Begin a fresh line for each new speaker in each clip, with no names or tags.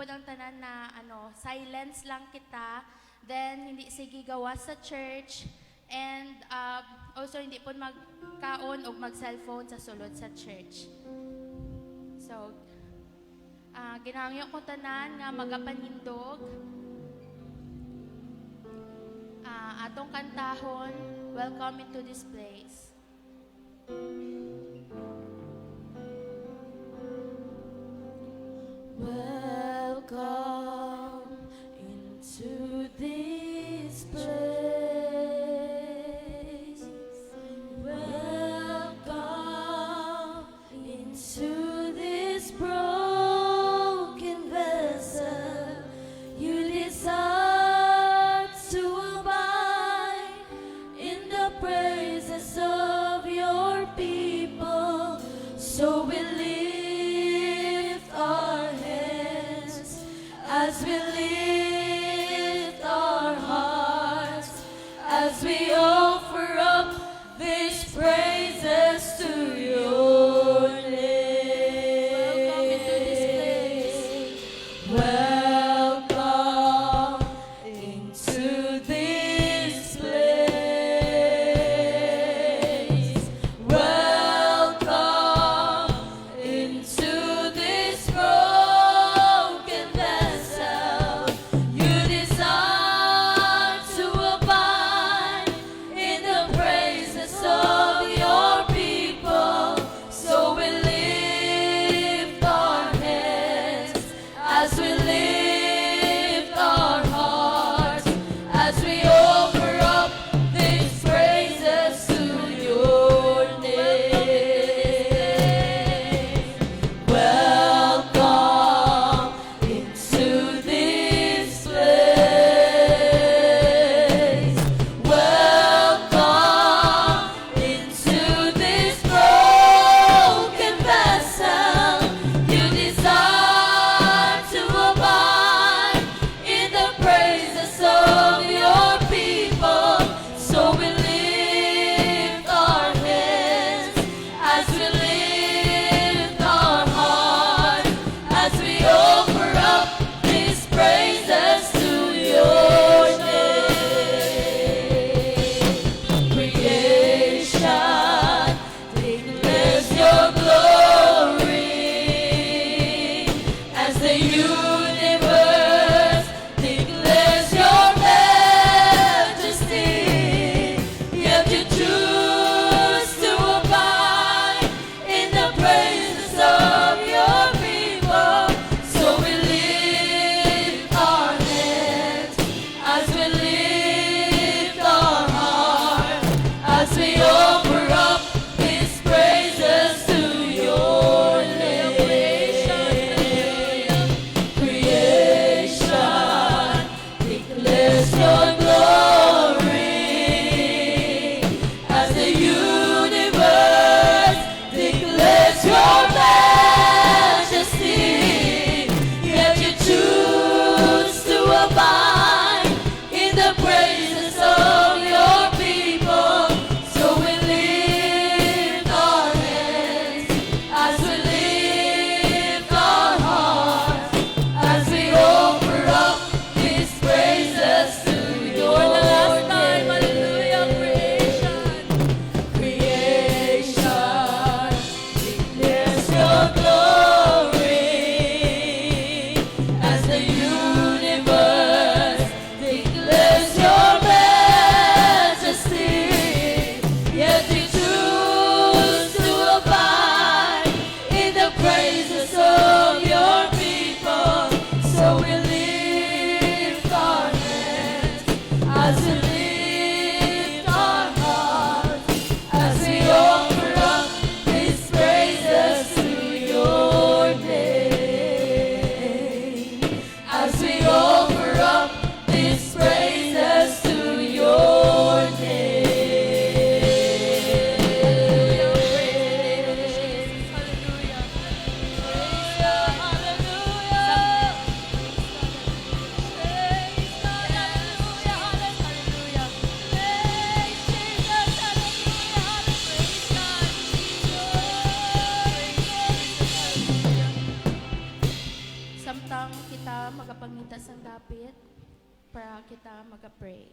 po ng tanan na silence lang kita, then hindi sige gawa sa church, and also hindi po magkaon o mag-cellphone sa sulod sa church. So, ginangyo ko tanan nga magapanindog, atong kantahon, Welcome into this place.
Welcome into this place. Welcome into this broken vessel. You desire to abide in the praises of your people. So we lift our hands as we lift our hearts, as we offer up these praises to your name. Welcome into this place. Welcome into this broken vessel.
butang kita magapangita sang dapit para kita magapray.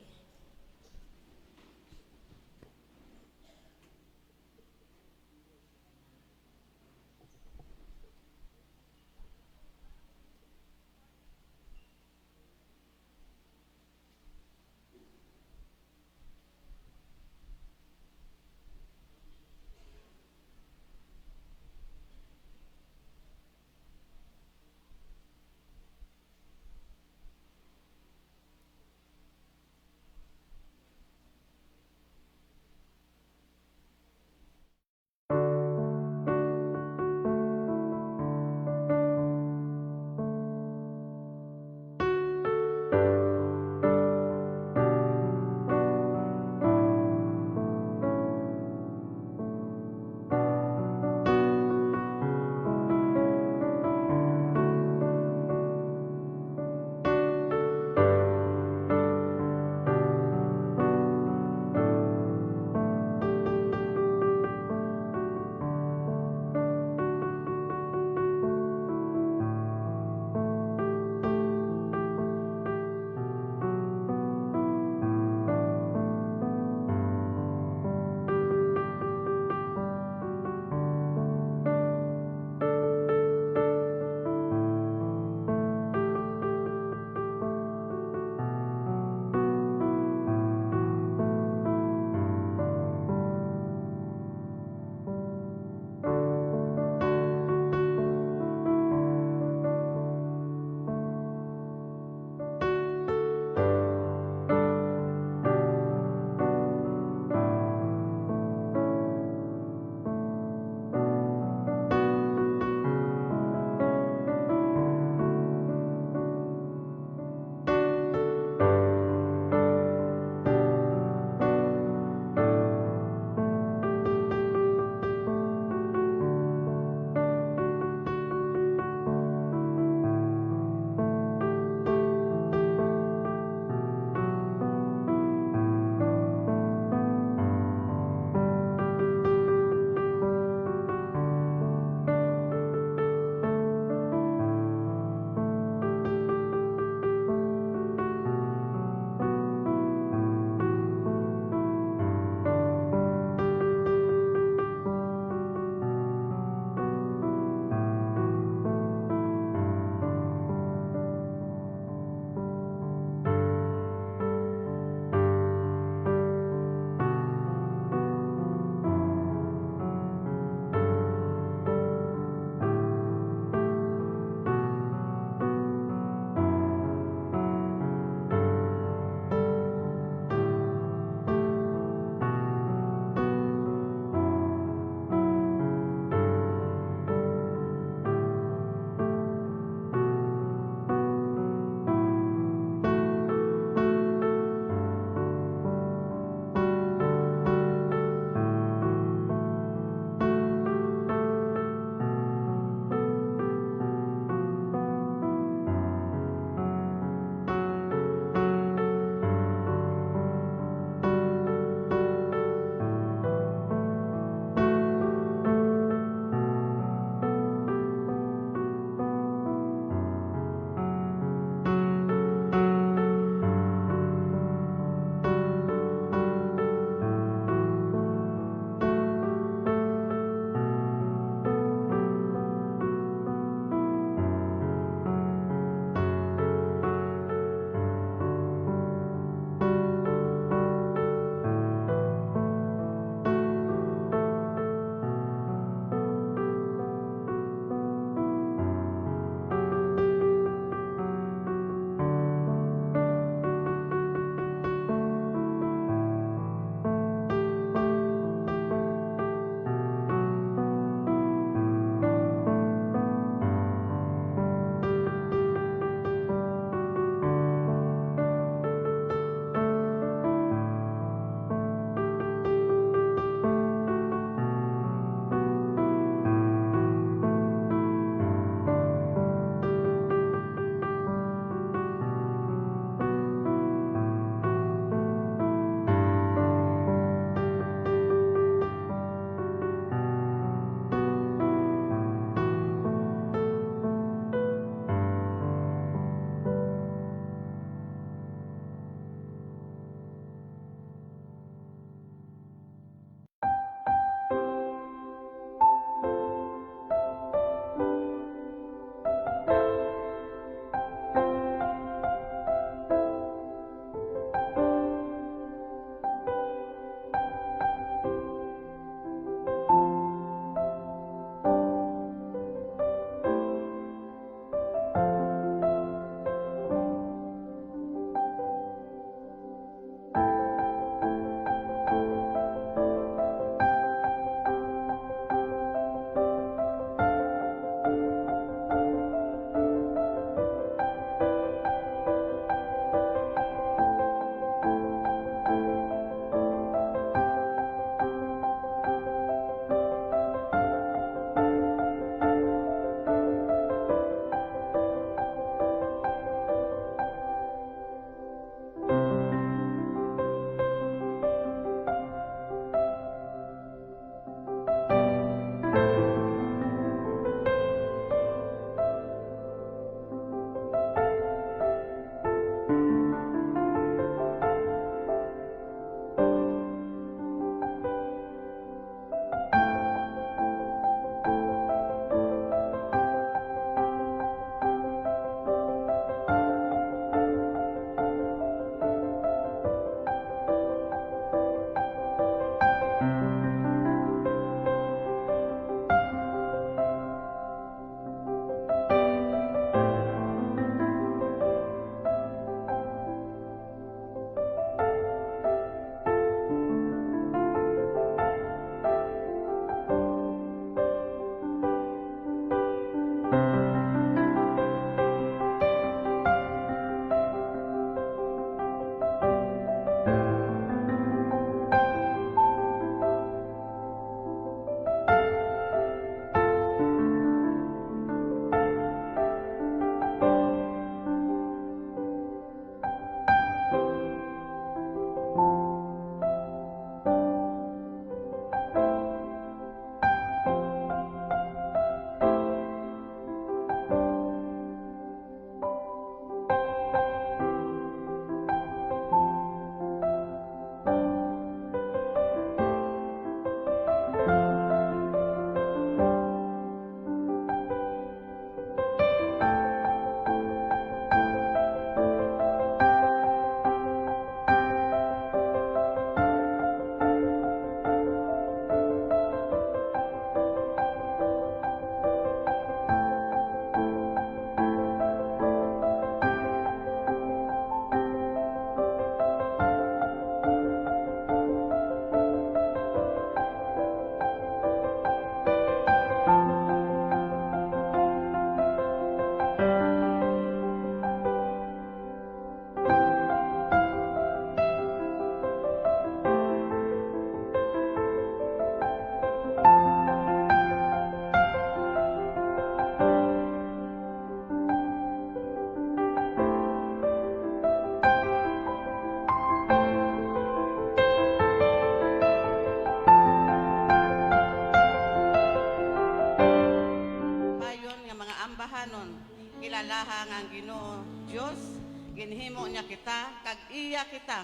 alalaha nga ang Ginoo Dios ginhimo niya kita kag iya kita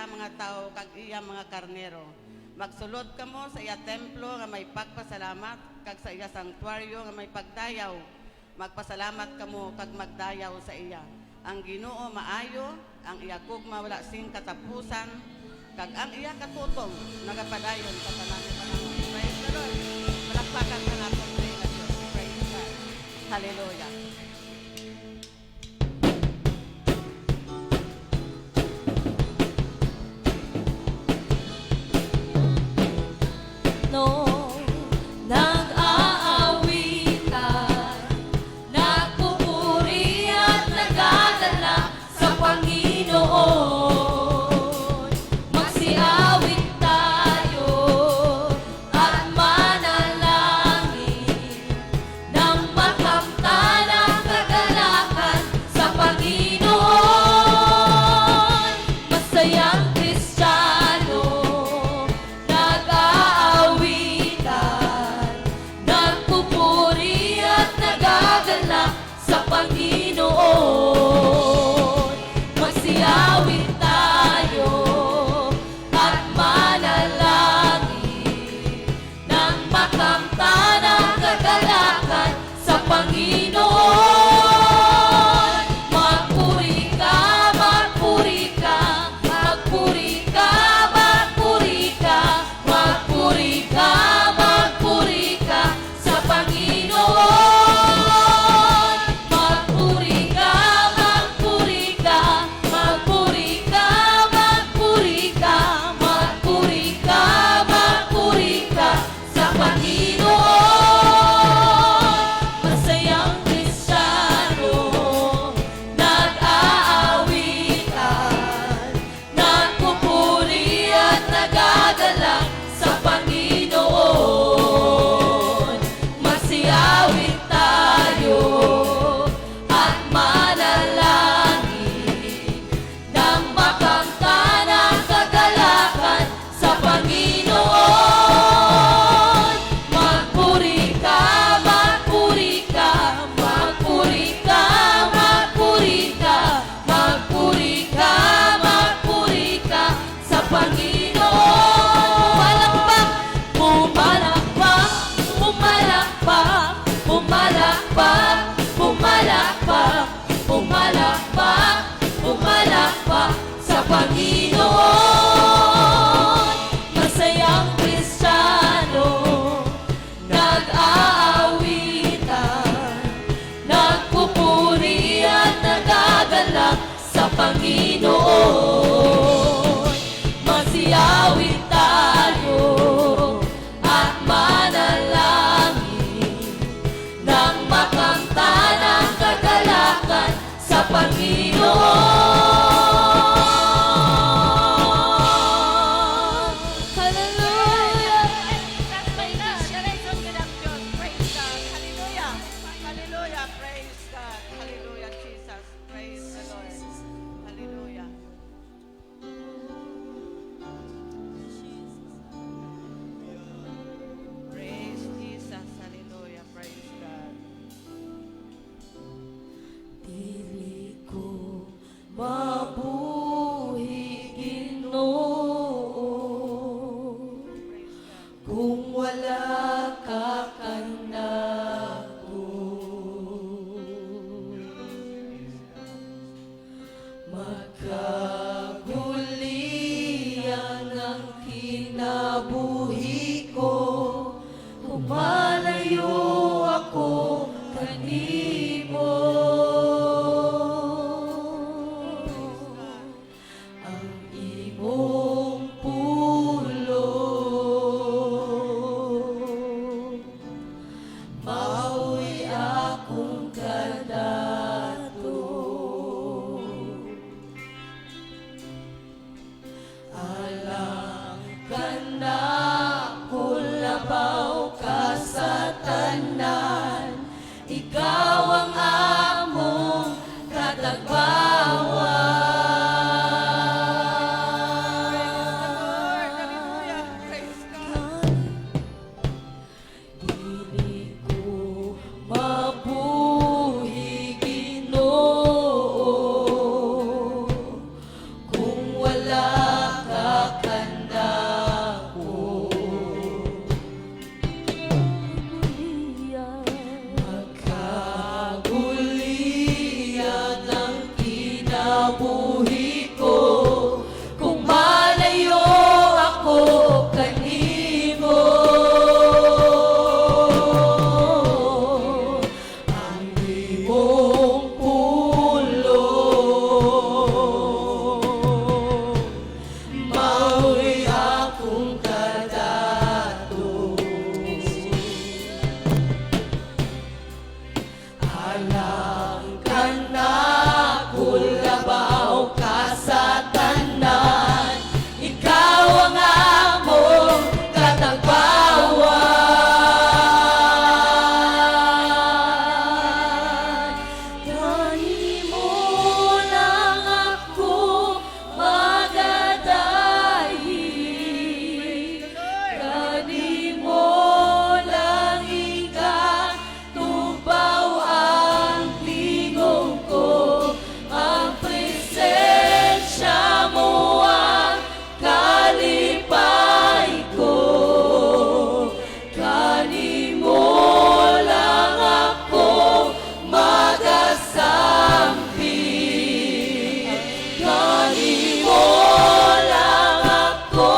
mga tao kag iya mga karnero. Magsulod kamo sa iya templo nga may pagpasalamat kag sa iya sanktuaryo nga may pagdayaw. Magpasalamat kamo kag magdayaw sa iya. Ang Ginoo maayo, ang iya gugma wala sing katapusan, kag ang iya katutong nagapadayon sa tanan nga panahon. Praise the Lord. Palakpakan ka natin sa Diyos. Praise God. Hallelujah.
Nung nag-aawitan, nagpupuri at nagadala sa Panginoon. Magsiawit tayo at manalangin nang makamtan ang kagalakan sa Panginoon. Masayang Kristiyano, nag-aawitan, nagpupuri at nagagalak sa Panginoon. Magsiawit tayo at manalangin nang makamtan ang kagalakan sa Panginoon. Magpuri ka, magpuri ka, magpuri ka, magpuri ka, magpuri ka, magpuri ka sa Panginoon. Magpuri ka, magpuri ka, magpuri ka, magpuri ka, magpuri ka, magpuri ka sa Panginoon. Masayang Kristiyano, nag-aawitan, nagpupuri at nagagalak sa Panginoon. Magsiawit tayo at manalangin nang makamtan ang kagalakan sa Panginoon. Magpuri ka, magpuri ka, magpuri ka, magpuri ka, magpuri ka, magpuri ka sa Panginoon. Pumalakpak, pumalakpak, pumalakpak, pumalakpak, pumalakpak, pumalakpak sa Panginoon. Masayang Kristiyano, nag-aawitan, nagpupuri at nagagalak sa Panginoon. Magsiawit tayo at manalangin nang makamtan ang kagalakan sa Panginoon. Hallelujah!
Praise God. Hallelujah. Hallelujah. Praise God. Hallelujah, Jesus. Praise the Lord. Hallelujah. Praise Jesus. Hallelujah. Praise God.
Dili ko mabuhi, Ginoo, kung wala ka kanako. Magkagulian ang kinabuhi ko, kung malayo ako kanimo. Ang imong pulong mao'y akong kadato. Alang ka na kulabaw ka sa tanan, ikaw ang imong pulo. Mao'y akong kadato. Alam ka na kulabaw ka sa tanan, ikaw ang among katagbawan. Kanimo lang ako magadahi, kanimo lang ikatubaw ang tingog ko, ang presensya mo ang kalipay ko. Kanimo lang ako magasampi, kanimo lang ako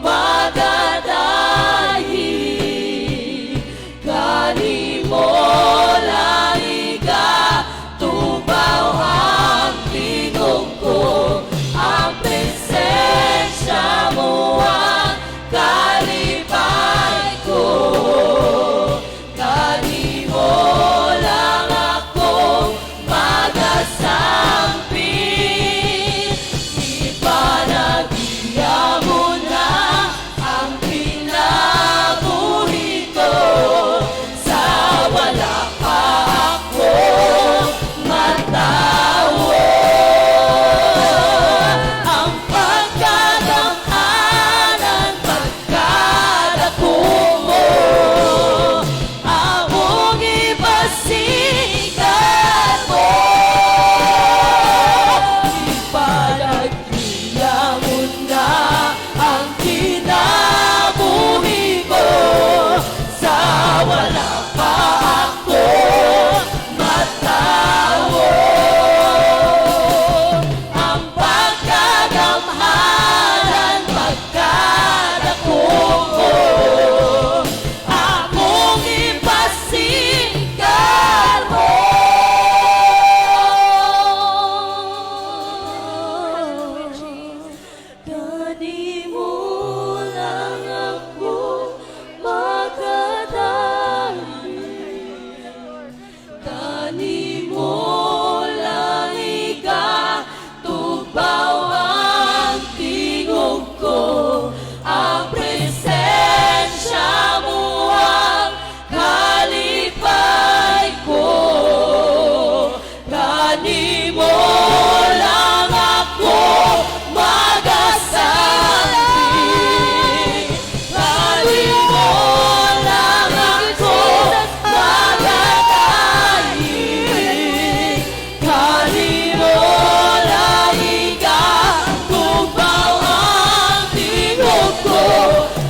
magadahi, kanimo lang ikatubaw ang tingog ko, ang presensya mo ang kalipay ko. Kanimo lang ako magasampi, ipanagiya mo na ang kinabuhi ko, sa wala pa ako matawo. Ang pagkagamhanan, pagkadako mo, among ibasigan mo. Ipanagiya mo na ang kinabuhi ko, sa wala pa ako matawo. Ang pagkagamhanan, pagkadako mo, akong ipasigan mo. Kanimo lang ako magadahi, kanimo lang ikatubaw ang tingog ko, ang presensya mo ang kalipay ko. Kanimo lang ako magasampi, kanimo lang ako magadahi, kanimo lang ikatubaw ang tingog ko,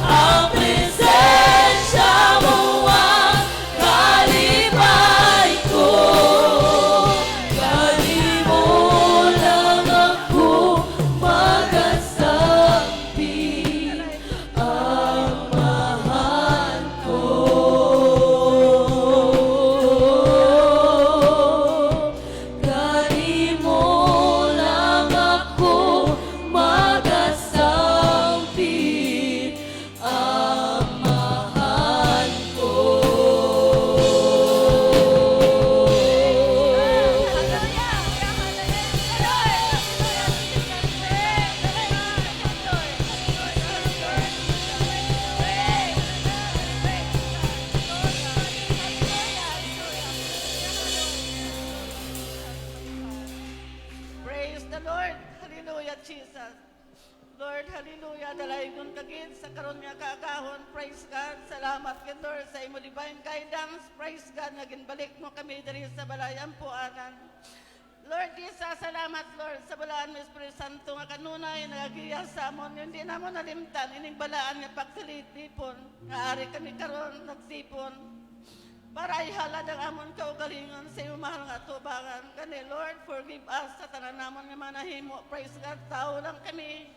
ang presensya mo ang kalipay ko. Kanimo lang ako magasampi, ang mahal ko. Kanimo lang ako magasampi, ang mahal ko.
Praise the Lord. Hallelujah, Jesus. Lord, hallelujah. Dalaygon kagid sa karon nga kaagahon. Praise God. Salamat kay Lord sa imo divine guidance. Praise God nga ginbalik mo kami diri sa balayan puanan. Lord Jesus, salamat Lord sa balaan mo Espiritu Santo nga kanunay nagagiya sa amon. Hindi na mo nalimtan ining balaan nga pagsilitipon. Nga ari kami karon nagsipon. Para ihalad ang amon kaugalingon sa iyong mahal nga tubangan. Kani Lord, forgive us sa tanan namon nga manahimo. Praise God, tao lang kami.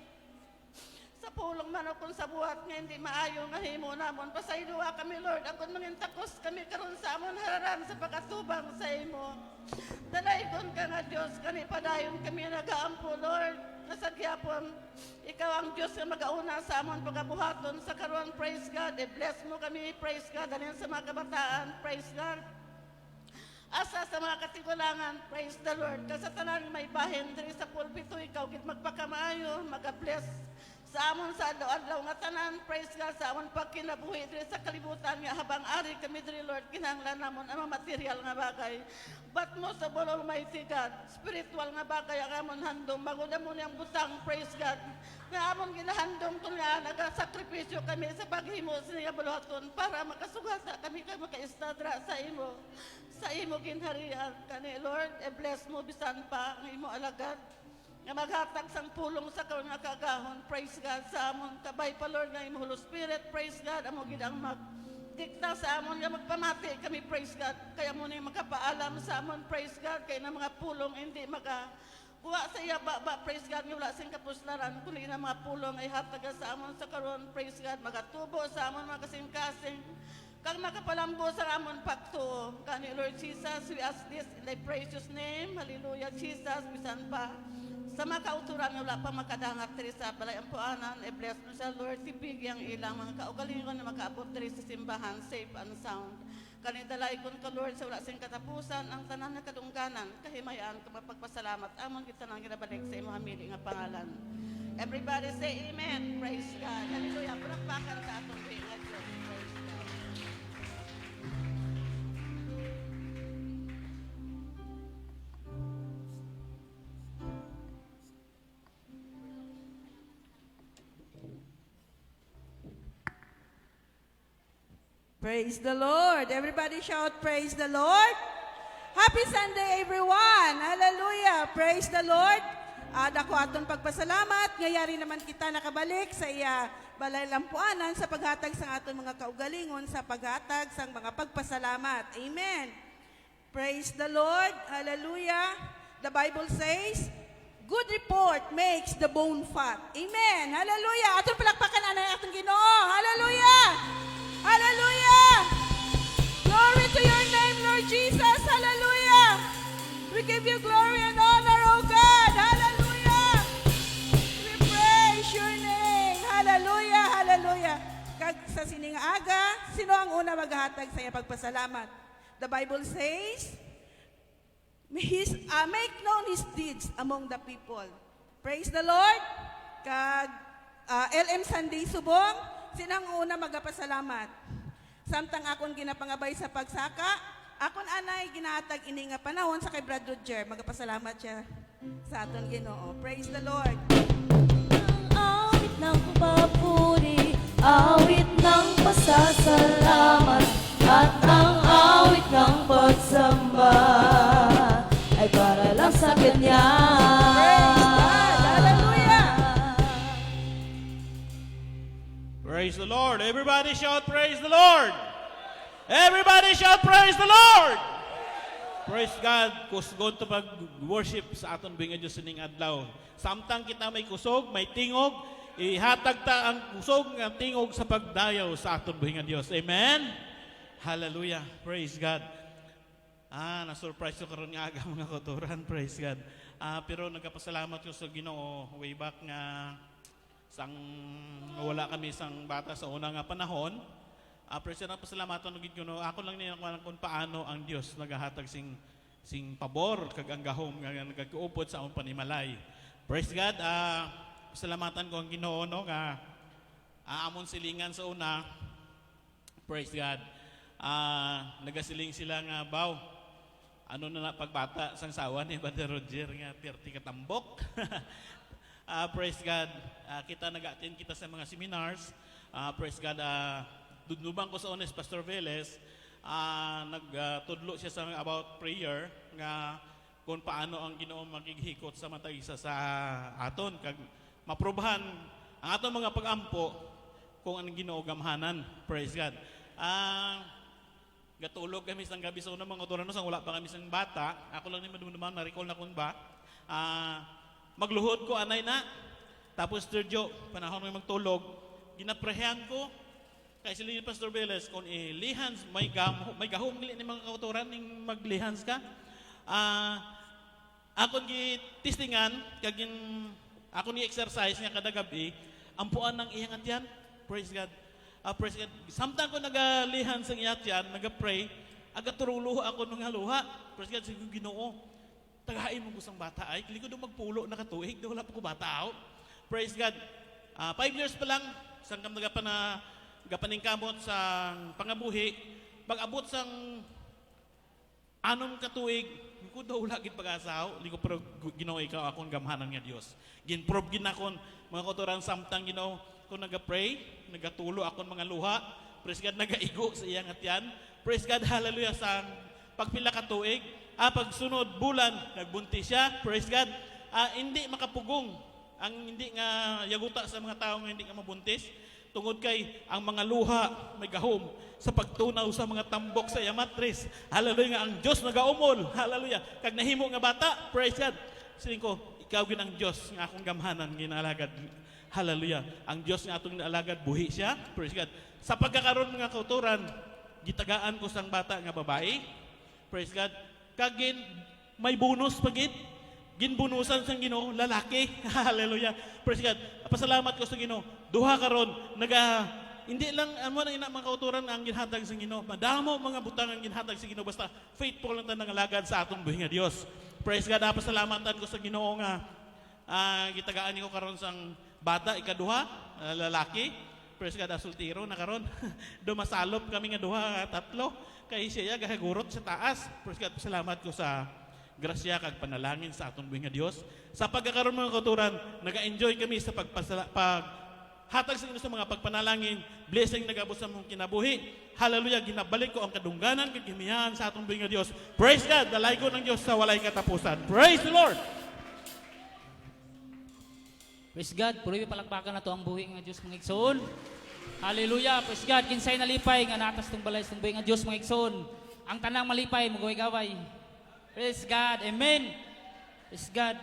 sa pulong man o kung sa buhat nga hindi maayo nga himo namon. Pasayloa kami, Lord. Akon mangin takos kami karon sa amon hararan sa pagkatubang sa imo. Dalaygon ka nga Diyos, kani padayon kami nagaampo, Lord. Nasagyapon, ikaw ang Diyos na mag-auna sa amon pagkabuhaton sa karon, praise God. I-bless mo kami, praise God. Dalhin sa mga kabataan, praise God. Asa sa mga katigulangan, praise the Lord. Kasi tanan may bahin diri sa pulpito, ikaw gid magpakamaayo, mag-bless sa amon sa adlaw nga tanan, praise God, sa amon pagkinabuhi diri sa kalibutan nga habang ari kami diri, Lord, kinahanglan namon ang mga material nga bagay. But mo sa bolong mighty God, spiritual nga bagay ang amon handom, maguna mo niyang butang, praise God. Nga amon ginahandom kung nga nagasakripisyo kami sa paghimo sa niya buluhaton para makasugata kami kay makaistadra sa imo ginharian kani, Lord. I-bless mo bisan pa ang imo alagad nga maghatag sang pulong sa karon nga kagahon, praise God, sa amon kabay pa, Lord, nga imo Holy Spirit, praise God, amo gid ang magdikta sa amon nga magpamati kami, praise God, kaya mo ni makapaalam sa amon, praise God, kay na mga pulong hindi kuha sa iya ba, praise God, nga wala sing kapuslaran, kundi na mga pulong ay hataga sa amon sa karon, praise God, magatubo sa amon mga kasing-kasing, kag makapalambo sa amon pagtuo. Kani, Lord Jesus, we ask this in thy precious name, hallelujah, Jesus, bisan pa sa mga kauturan nga wala pa makadangat diri sa balay ang puanan, i-bless mo siya, Lord, tibigi ang ilang mga kaugalingon na makaabot diri sa simbahan, safe and sound. Kanidalay kon ka, Lord, sa wala sing katapusan, ang tanan na kadungganan, kahimayan, kumapagpasalamat, amon kita nang ginabalik sa imong hamili nga pangalan. Everybody say amen, praise God, hallelujah, palakpakan sa atong nga Diyos, praise God.
Praise the Lord. Everybody shout, praise the Lord. Happy Sunday, everyone. Hallelujah. Praise the Lord. Dako aton pagpasalamat. Ngayari naman kita nakabalik sa iya balay lampuanan sa paghatag sa aton mga kaugalingon, sa paghatag sa mga pagpasalamat. Amen. Praise the Lord. Hallelujah. The Bible says, good report makes the bone fat. Amen. Hallelujah. Aton palakpakan na atong Ginoo. Hallelujah. Hallelujah! Glory to your name, Lord Jesus. Hallelujah! We give you glory and honor, O God. Hallelujah! We praise your name. Hallelujah! Hallelujah! Kag sa sining aga, sino ang una maghahatag sa iya pagpasalamat? The Bible says, make known His deeds among the people. Praise the Lord! Kag LM Sunday Subong, sinang una magapasalamat? Samtang akon ginapangabay sa pagsaka, akon anay ginahatag ini nga panahon sa kay Brad Roger. Magapasalamat siya sa aton Ginoo. Praise the Lord.
Ang awit ng papuri, awit ng pasasalamat, at ang awit ng pagsamba ay para lang sa Kanya.
Praise God. Hallelujah.
Praise the Lord. Everybody shout praise the Lord. Everybody shout praise the Lord. Praise God. Kusgon to pag-worship sa aton binga Diyos sining adlaw. Samtang kita may kusog, may tingog, ihatag ta ang kusog ng tingog sa pagdayaw sa aton binga Diyos. Amen. Hallelujah. Praise God. Na-surprise ko karon nga aga mga kauturan. Praise God. Pero nagkapasalamat ko sa Ginoo way back nga sang wala kami isang bata sa unang panahon. Pero na pasalamatan nugid ko no, ako lang niya kung paano ang Dios nagahatag sing pabor kag ang gahom nga nagkuupod sa among panimalay. Praise God. Pasalamatan ko ang Ginoo no nga amon silingan sa una. Praise God. Nagasiling sila nga baw. Ano na pagbata sang sawa ni Brother Roger nga 30 katambok. Praise God. Kita nag-attend kita sa mga seminars. Praise God. Dudlubang ko sa honest Pastor Velez, nagtudlo siya sa about prayer nga kung paano ang Ginoo magigihikot sa matay isa sa aton kag maprobahan ang aton mga pag-ampo kung ang Ginoo gamhanan. Praise God. Gatulog kami sang gabi sa unang mga otoran sang wala pa kami sang bata. Ako lang ni madumduman na recall na kun ba. Magluhod ko anay na Tapos Sir Joe, panahon may magtulog, ginaprehan ko, kay sila yung Pastor Beles, kung lihans, may gahom gili ni mga kauturan, ning maglihans ka. Akon gitistingan, kagin, ako ni exercise nga kada gabi, ampuan ng iyang atyan. Praise God. Praise God. Samtang ko nagalihans ang iyatyan, nagapray, agaturulo ako nung haluha. Praise God, sige Ginoo. Tagahain mo kusang bata ay, kili ko doon magpulo nakatuig, doon wala pa ko bata out. Praise God. 5 years pa lang, isang kam gapaning kamot sa pangabuhi, pag-abot sang anom katuig, ko daw lagi pag-asaw, liko pero Ginoo ikaw akong gamhanan nga Dios. Ginprove ginakon mga kauturan samtang Ginoo ko naga-pray, nagatulo akon mga luha. Praise God, nagaigo sa iyang atyan. Praise God, hallelujah sa pagpila ka tuig. Pagsunod bulan, nagbuntis siya. Praise God. Hindi makapugong ang hindi nga yaguta sa mga tao nga hindi nga mabuntis. Tungod kay ang mga luha may gahom sa pagtunaw sa mga tambok sa yamatris. Hallelujah nga ang Dios nagaumol. Hallelujah. Kag nahimo nga bata, praise God. Siling ko, ikaw gid ang Dios nga akong gamhanan ginalagad. Hallelujah. Ang Dios nga atong naalagad buhi siya. Praise God. Sa pagkakaroon mga kauturan, gitagaan ko sang bata nga babae. Praise God. Kag may bonus pagid. Ginbunusan sang Ginoo lalaki. Hallelujah. Praise God. Pasalamat ko sa Ginoo. Duha karon hindi lang amo na ina mga kauturan ang ginhatag sa Ginoo. Madamo mga butang ang ginhatag sa Ginoo basta faithful lang ta nangalagad sa atong buhi nga Dios. Praise God. Pasalamatan ko sa Ginoo nga gitagaan ko karon sang bata ikaduha lalaki. Praise God, asultiro na karon. Dumasalop kami nga duha tatlo kay siya gahagurot sa taas. Praise God. Pasalamat ko sa grasya kag panalangin sa atong buhi nga Dios. Sa pagkakaroon mga kauturan, naga-enjoy kami sa hatag sa inyo sa mga pagpanalangin, blessing nagabot sa mong kinabuhi. Hallelujah, ginabalik ko ang kadungganan kag gimihan sa atong buhi nga Dios. Praise God, dalay ko ng Dios sa walay katapusan. Praise the Lord.
Praise God, puri palakpakan na to ang buhi nga Dios mga igsoon. Hallelujah, praise God, kinsay nalipay nga natas tong balay tong buhi nga Dios mga igsoon. Ang tanang malipay magaway-gaway. Praise God, amen. Praise God.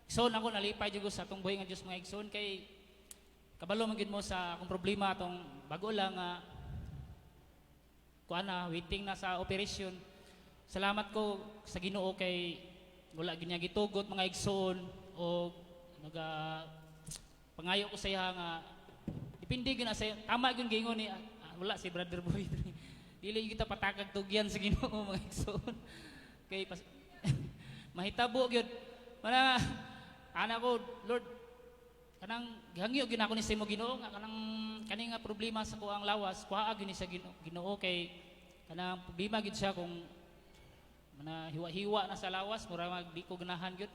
Igsoon ako nalipay jud sa atong buhi nga Dios mga igsoon kay kabalo man gid mo sa akong problema atong bago lang waiting na sa operation. Salamat ko sa Ginoo kay wala gid niya gitugot mga igsoon o pangayo ko sa iya nga dipindi gyud na sa tama gyud gingon ni wala si Brother Boy. Dili kita patakag tugyan sa Ginoo mga igsoon. Kay mahitabo gyud mana ana ko Lord kanang gihangyo gyud ako ni sa imo Ginoo nga kani nga problema sa kuang lawas kuha gyud ni sa Ginoo kay kanang problema gyud siya kung mana hiwa-hiwa na sa lawas mura mag di ko ganahan gyud.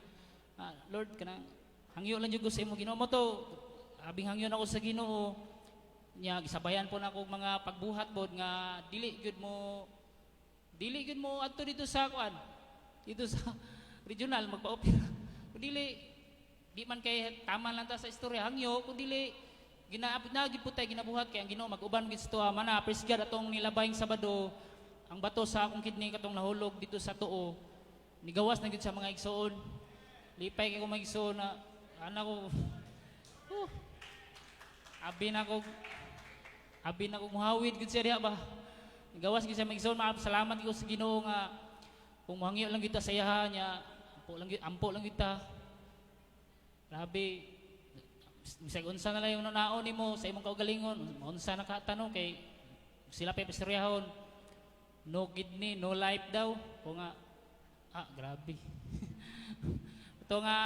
Lord kanang hangyo lang jud ko sa imo Ginoo mo to abing hangyo na ko sa Ginoo nya gisabayan po na ako mga pagbuhat pod nga dili gyud mo adto dito sa kuan dito sa regional magpa-opera di man kay tama lang ta sa istorya hangyo kun dili ginaapit na gid putay ginabuhat kay ang Ginoo mag-uban gid sa mana praise God atong nilabayng Sabado ang bato sa akong kidney katong nahulog dito sa tuo nigawas na gid sa mga igsoon lipay kay ko mga igsoon na ana ko abi na ko muhawid gid siya diha ba nigawas gid sa mga igsoon salamat ko sa Ginoo nga kung mahangyo lang kita sa iyaha niya ampo lang kita grabe misag unsa na lang yung naon nimo sa imong kaugalingon unsa nakatanong kay sila pa pastoryahon no kidney no life daw o nga grabe ito nga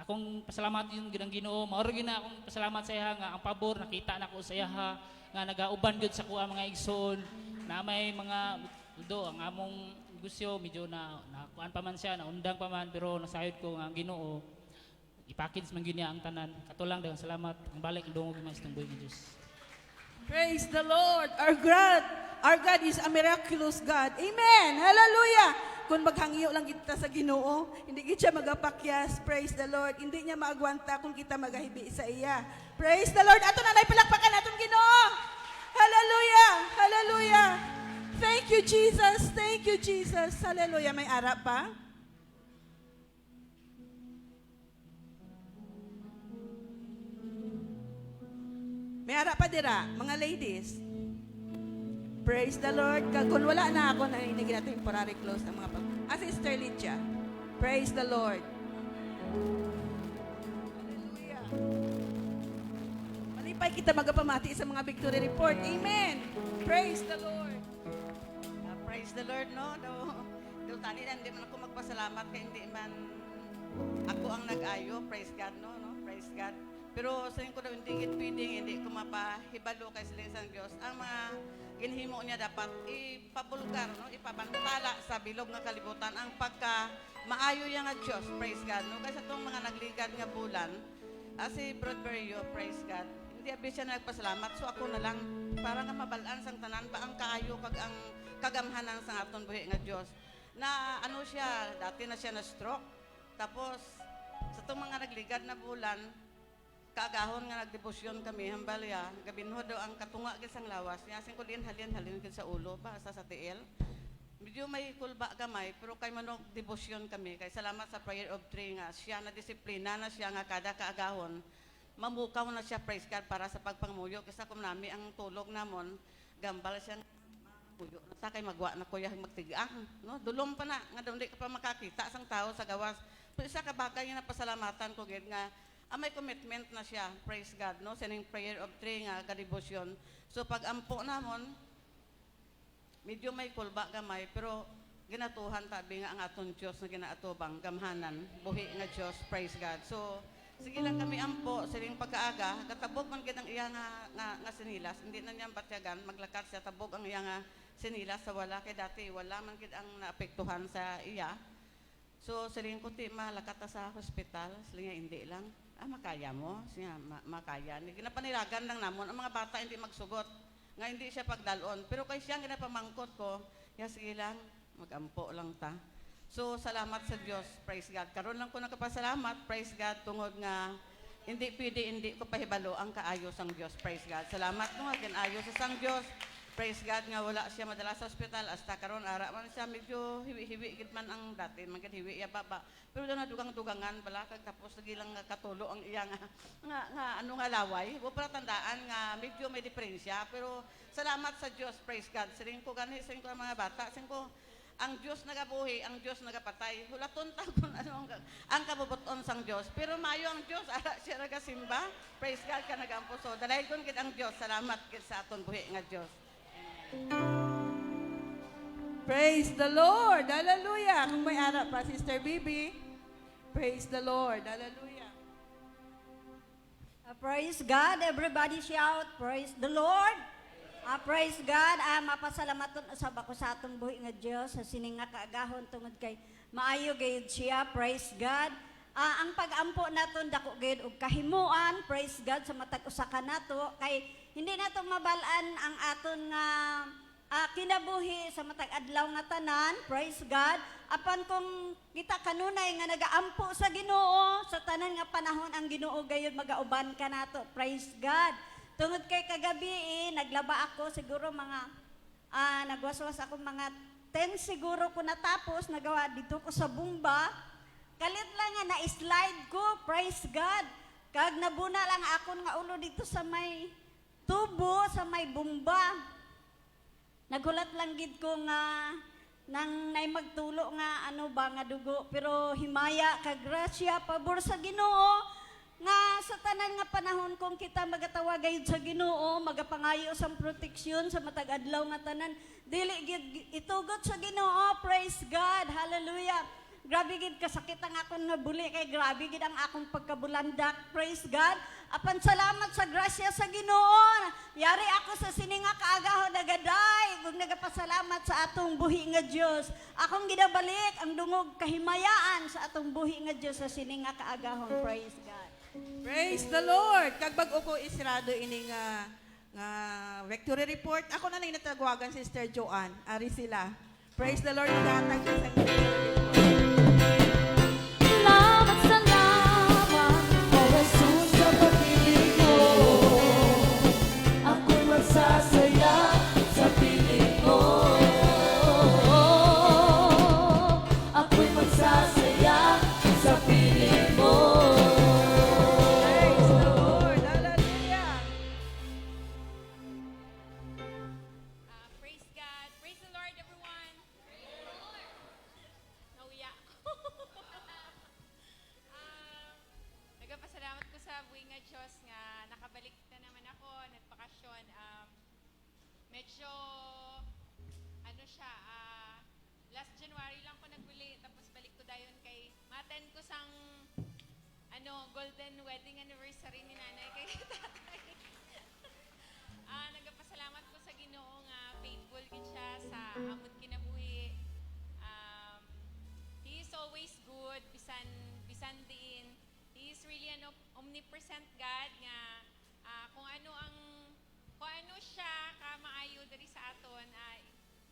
akong pasalamat yung ginang Ginoo maoro gyud na akong pasalamat sa iya nga ang pabor nakita nako sa iyaha nga nagauban gyud sa kuha mga igsoon na may mga ang among negosyo medyo na kuan pa man siya naundang pa man pero nasayod ko nga ang Ginoo ipackage man gyud niya ang tanan katulang daghang salamat ang balik dungog man sa buhi nga Dios.
Praise the Lord. Our God is a miraculous God. Amen. Hallelujah. Kung maghangyo lang kita sa Ginoo, hindi kita magapakyas. Praise the Lord. Hindi niya maagwanta kung kita magahibi sa iya. Praise the Lord. Ato na palakpakan atong Ginoo. Hallelujah. Hallelujah. Thank you, Jesus. Thank you, Jesus. Hallelujah. May ara pa? May ara pa dira, mga ladies. Praise the Lord. Kung wala na ako, naninig natin temporary close ng mga pag... Sister Lydia. Praise the Lord. Hallelujah. Malipay kita magapamati sa mga victory report. Amen. Praise the Lord.
Praise the Lord, no? Do tani na, hindi man ako magpasalamat kaya hindi man ako ang nag-ayo. Praise God, no? Praise God. Pero sa ko daw hindi pwedeng, hindi ko mapahibalo kay silisang Diyos. Ang mga ginhimo niya dapat ipabulgar, no? Ipabantala sa bilog nga kalibutan ang pagka maayo niya nga Diyos. Praise God, no? Kasi itong mga nagligad nga bulan, si Broadberry, praise God, hindi abi siya nagpasalamat. So ako na lang, para nga mabalaan sang tanan pa ang kaayo kag ang kagamhanan sa aton buhi nga Diyos. Na ano siya, dati na siya na stroke. Tapos sa itong mga nagligad na bulan, kaagahon nga nagdebosyon kami hambalya, gabinho daw ang katunga gid sang lawas. Yasin ko din halin gid sa ulo ba sa tiil. Medyo may kulba gamay pero kay manong debosyon kami kay salamat sa prayer of three nga siya na disiplina na siya nga kada kaagahon mamukaw na siya praise God para sa pagpanguyo kasi kung nami ang tulog namon gambal siya puyo na sa kay magwa na kuya magtigang no dulom pa na nga daw hindi ka pa makakita sang tao sa gawas. Pero isa ka bagay nga pasalamatan ko gid nga may commitment na siya, praise God, no? Sining prayer of three nga kadebosyon. So pag ampo namon, medyo may kulba gamay, pero ginatuhan tabi nga ang aton Diyos na ginaatubang gamhanan, buhi nga Diyos, praise God. So sige lang kami ampo, sining pagkaaga, katabog man gid ang iya nga sinilas, hindi na niya batyagan, maglakat siya, tabog ang iya nga sinilas sa wala, kay dati wala man gid ang naapektuhan sa iya. So siling ko ti malakat ta sa hospital, siling hindi lang. Makaya mo? Siya, makaya. Ginapanilagan lang namon. Ang mga bata hindi magsugot. Nga hindi siya pagdalon. Pero kay siya, ginapamangkot ko, sige lang, mag-ampo lang ta. So, salamat sa Diyos. Praise God. Karon lang ko nakapasalamat. Praise God. Tungod nga, hindi ko pahibalo ang kaayos ang Diyos. Praise God. Salamat nga, ginaayos sa sang Diyos. Praise God nga wala siya madala sa ospital hasta karon ara man siya medyo hiwi-hiwi gid man ang dati man gid hiwi ya baba pero na dugang-dugangan bala kag tapos lagi lang nga katulo ang iya nga ano nga laway wa para tandaan nga medyo may diferensya pero salamat sa Dios praise God siring ko gani siring ko ang mga bata siring ko ang Dios nagabuhi ang Dios nagapatay hulaton ta kun ano ang kabubuton sang Dios pero mayo ang Dios ara siya nagasimba praise God ka nagampo so dalaygon gid ang Dios salamat gid sa aton buhi nga Dios.
Praise the Lord. Hallelujah. Kung may ara pa, Sister Bibi. Praise the Lord. Hallelujah.
Praise God. Everybody shout, praise the Lord. Praise God. Mapasalamaton usab ako sa atong buhi nga Dios sa sining nga kaagahon tungod kay maayo gayud siya. Praise God. Ang pag-ampo naton dako gayud og kahimuan. Praise God sa matag usa ka nato kay hindi nato mabalaan ang aton nga kinabuhi sa matag adlaw nga tanan. Praise God. Apan kung kita kanunay nga nagaampo sa Ginoo sa tanan nga panahon ang Ginoo gayud magauban ka nato. Praise God. Tungod kay kagabi naglaba ako siguro mga nagwaswas ako mga 10 siguro ko natapos nagawa dito ko sa bumba. Kalit lang nga na-slide ko. Praise God. Kag nabuna lang akon nga ulo dito sa may tubo, sa may bumba. Nagulat lang gid ko nga nang nay magtulo nga ano ba nga dugo pero himaya kag grasya pabor sa Ginoo nga sa tanan nga panahon kung kita magatawag gayud sa Ginoo magapangayo sang proteksyon sa matag adlaw nga tanan dili gid itugot sa Ginoo. Praise God. Hallelujah. Grabe gid kasakit ang akong nabuli kay grabe gid ang akong pagkabulandak. Praise God. Apan salamat sa grasya sa Ginoo. Yari ako sa sininga kaagahon nagaday ug nagapasalamat sa atong buhi nga Dios. Akong gidabalik ang dungog kahimayaan sa atong buhi nga Dios sa sininga kaagahon. Praise God.
Praise the Lord. Kag bag-o ko isrado ini nga victory report. Ako na lang natagwagan Sister Joanne. Ari sila. Praise the Lord. Igatag sa victory report.
Salamat o Jesus sa pag-ibig mo. Ako'y magsasaya sa piling mo. Ako'y magsasaya sa piling mo.
Praise the Lord. Hallelujah.
Diyos nga nakabalik na naman ako, nagpakasyon. Medyo, ano siya, last January lang ko nagbuli, tapos balik ko dayon kay, maten ko sang, golden wedding anniversary ni nanay kay tatay. Nagapasalamat ko sa Ginoo nga faithful gid siya sa amot kinabuhi. He is always good, bisan diin. He is really an omnipresent God nga kung ano siya ka maayo diri sa aton,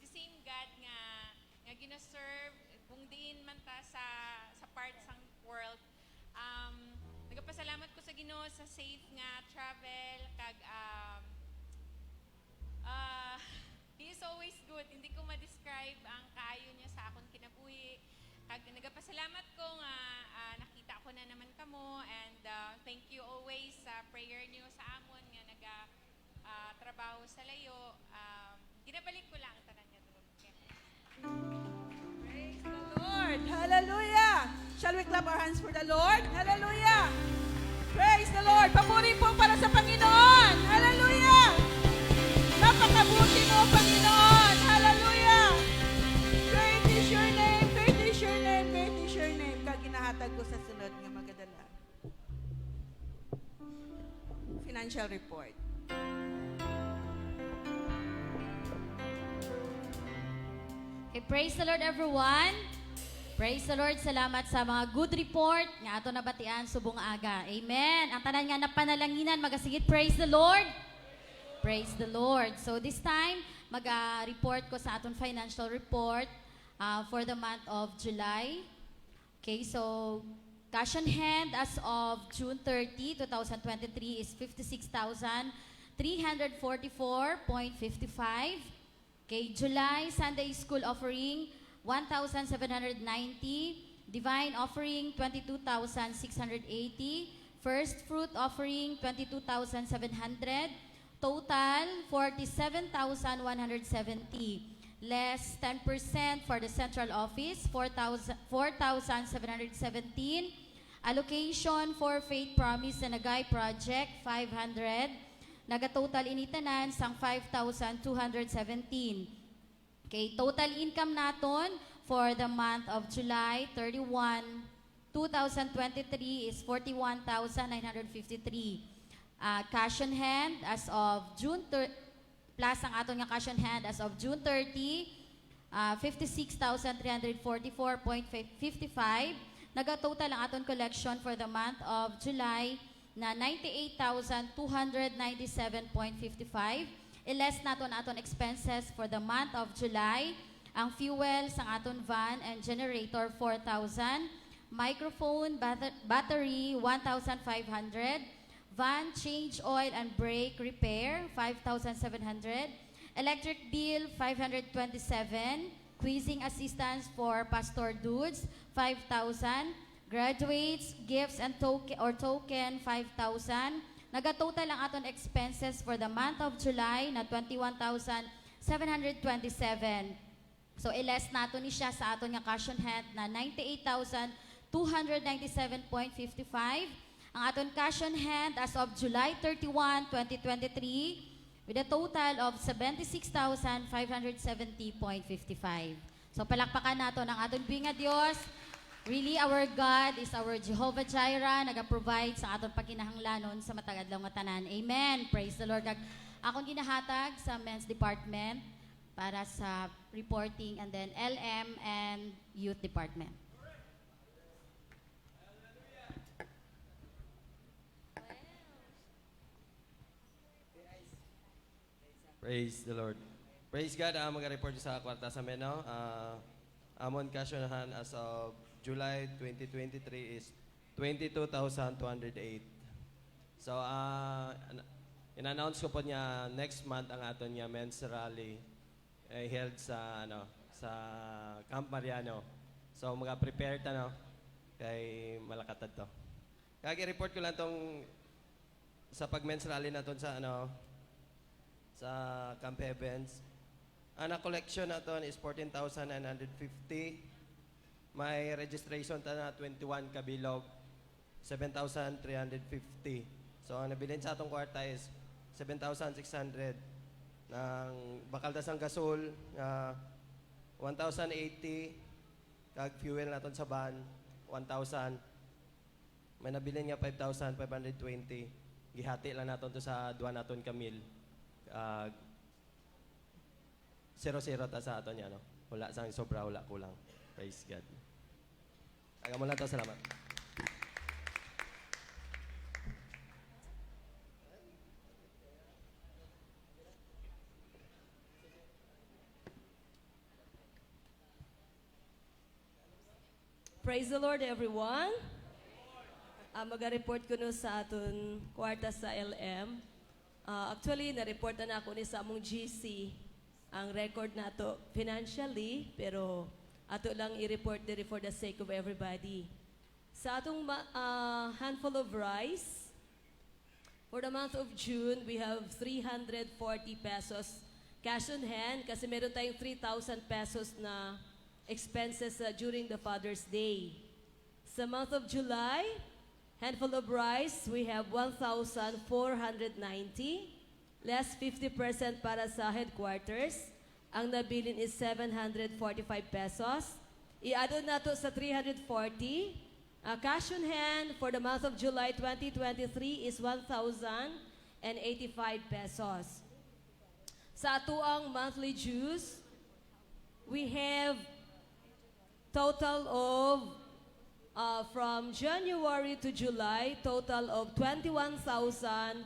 the same God nga gina-serve kung diin man ta sa parts sang world. Nagapasalamat ko sa Ginoo sa safe nga travel kag He is always good. Hindi ko ma-describe ang kaayo niya sa akong kinabuhi. Kag nagapasalamat ko nga nakita ko na naman kamo, and thank you always sa prayer niyo sa amon nga trabaho sa layo. Ginabalik ko lang tanan niya tulog.
Praise the Lord. Hallelujah. Shall we clap our hands for the Lord? Hallelujah. Praise the Lord. Papuri po para sa Panginoon. Hallelujah. Napakabuti mo, Panginoon. Hallelujah. Great is your name. Great is your name. Great is your name. Kaginahatag ko sa sunod nga magadala. Financial report.
Okay, praise the Lord everyone. Praise the Lord. Salamat sa mga good report nga ato nabatian subong aga. Amen. Ang tanan nga napanalanginan magasigit praise the Lord. Praise the Lord. So this time mag-report ko sa aton financial report for the month of July. Okay, so cash on hand as of June 30, 2023 is 56,344.55. Okay, July Sunday School offering 1,790, Divine offering 22,680, First Fruit offering 22,700, total 47,170, less 10% for the central office 4,717, allocation for Faith Promise and Nagay Project 500, naga-total initanan sang 5,217. Okay, total income naton for the month of July 31, 2023 is 41,953. Cash on hand as of June plus ang aton nga cash on hand as of June 30, 56,344.55. Naga-total ang aton collection for the month of July na 98,297.55. I-less naton aton expenses for the month of July. Ang fuel sa aton van and generator 4,000, microphone, battery 1,500, van change oil and brake repair 5,700, electric bill 527, quizzing assistance for Pastor Dudes 5,000, graduates, gifts and token 5,000. Naga-total ang aton expenses for the month of July na 21,727. So i-less nato ni siya sa aton nga cash on hand na 98,297.55. Ang aton cash on hand as of July 31, 2023 with a total of 76,570.55. So palakpakan nato ang aton binga Dios. Really, our God is our Jehovah Jireh, naga-provide sa aton pagkinahanglanon sa matag adlaw nga tanan. Amen. Praise the Lord. Akong ginahatag sa men's department para sa reporting, and then LM and youth department.
Praise the Lord. Praise God. Mag-report sa kwarta sa Meno. Amon cash on hand as of July 2023 is 22,208. So, in-announce ko po niya next month ang aton niya men's rally held sa Camp Mariano. So, mga-prepare ta kay malakatad to. Kaya i-report ko lang tong sa pag-men's rally naton sa sa Camp Heavens. Ang collection naton is 14,950. May registration ta na 21 kabilog, 7,350. So, ang nabilin sa atong kwarta is 7,600 ng bakaldas ng gasol, 1,080 kag fuel naton sa van, 1,000. May nabilin nga 5,520. Gihati lang naton to sa duwa naton kamil. 0-0 ta sa aton niya, no? Wala sang sobra, wala kulang. Praise God. Aga mo lang to, salamat.
Praise the Lord, everyone. Mag-report ko no sa aton kwarta sa LM. Actually, na-report na ako ni sa among GC ang record nato financially, pero ato lang i-report diri for the sake of everybody. Sa atong handful of rice, for the month of June, we have 340 pesos cash on hand kasi meron tayong 3,000 pesos na expenses during the Father's Day. Sa month of July, handful of rice, we have 1,490, less 50% para sa headquarters. Ang nabilin is 745 pesos. I-add na to sa 340. Cash on hand for the month of July 2023 is 1,085 pesos. Sa atuang monthly dues, we have total of, from January to July, total of 21,445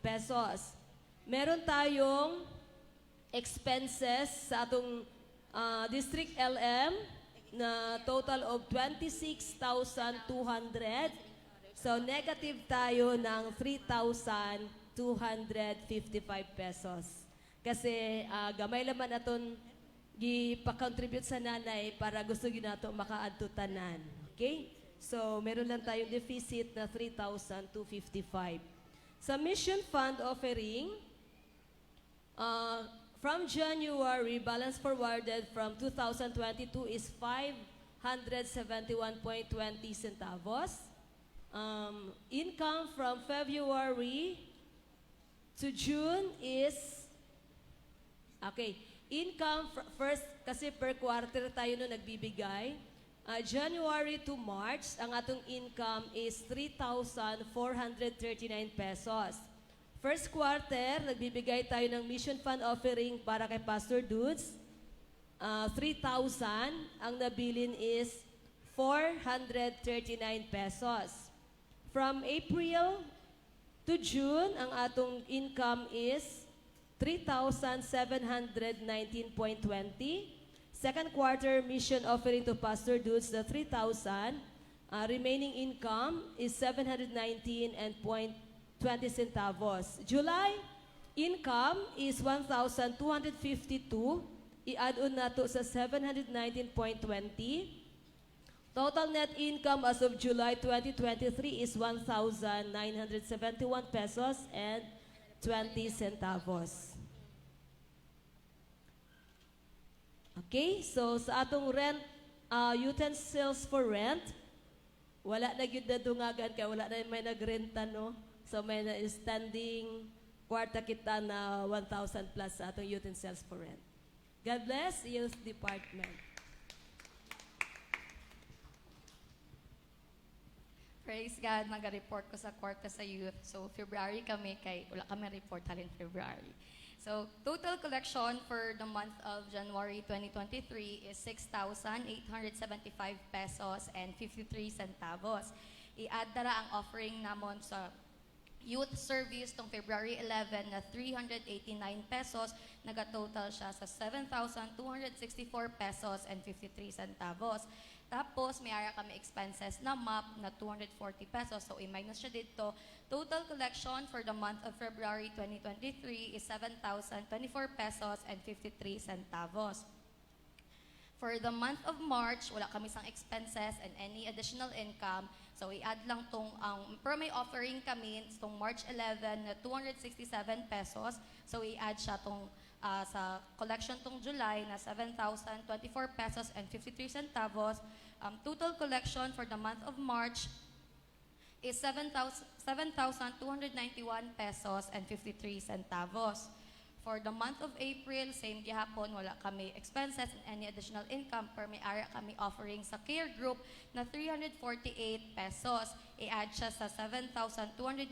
pesos. Meron tayong expenses sa atong District LM na total of 26,200. So negative tayo ng 3,255 pesos. Kasi gamay laman aton gipa-contribute sa nanay para gusto gyud nato makaadto tanan. Okay? So, meron lang tayong deficit na 3,255. Sa mission fund offering, from January, balance forwarded from 2022 is 571.20 centavos. Income from February to June is, okay, income first, kasi per quarter tayo no nagbibigay. January to March, ang atong income is 3,439 pesos. First quarter, nagbibigay tayo ng mission fund offering para kay Pastor Dudes. 3,000. Ang nabilin is 439 pesos. From April to June, ang atong income is 3,719.20. Second quarter mission offering to Pastor Dudes, the 3,000. Remaining income is 719.20 centavos. July income is 1,252. I-add on na to sa 719.20. Total net income as of July 2023 is 1,971 pesos and 20 centavos. Okay, so sa atong rent, utensils for rent, wala na gyud na dungagan kaya wala na may nagrenta, no? So may na standing kwarta kita na 1,000 plus sa atong utensils for rent. God bless, Youth Department.
Praise God, nag-report ko sa kwarta sa youth. So, February kami, kay wala kami report halin February. So, total collection for the month of January 2023 is 6,875 pesos and 53 centavos. I-add dara ang offering namon sa youth service tong February 11 na 389 pesos, naga-total siya sa 7,264 pesos and 53 centavos. Tapos, may ara kami expenses na MAP na 240 pesos. So, i-minus siya dito. Total collection for the month of February 2023 is 7,024 pesos and 53 centavos. For the month of March, wala kami sang expenses and any additional income. So, i-add lang tong, pero may offering kami tong March 11 na 267 pesos. So, i-add siya tong sa collection tong July na 7,024 pesos and 53 centavos. Total collection for the month of March is 7,291 pesos and 53 centavos. For the month of April, same gihapon, wala kami expenses and any additional income, per may ara kami offering sa care group na 348 pesos. I-add siya sa 7,291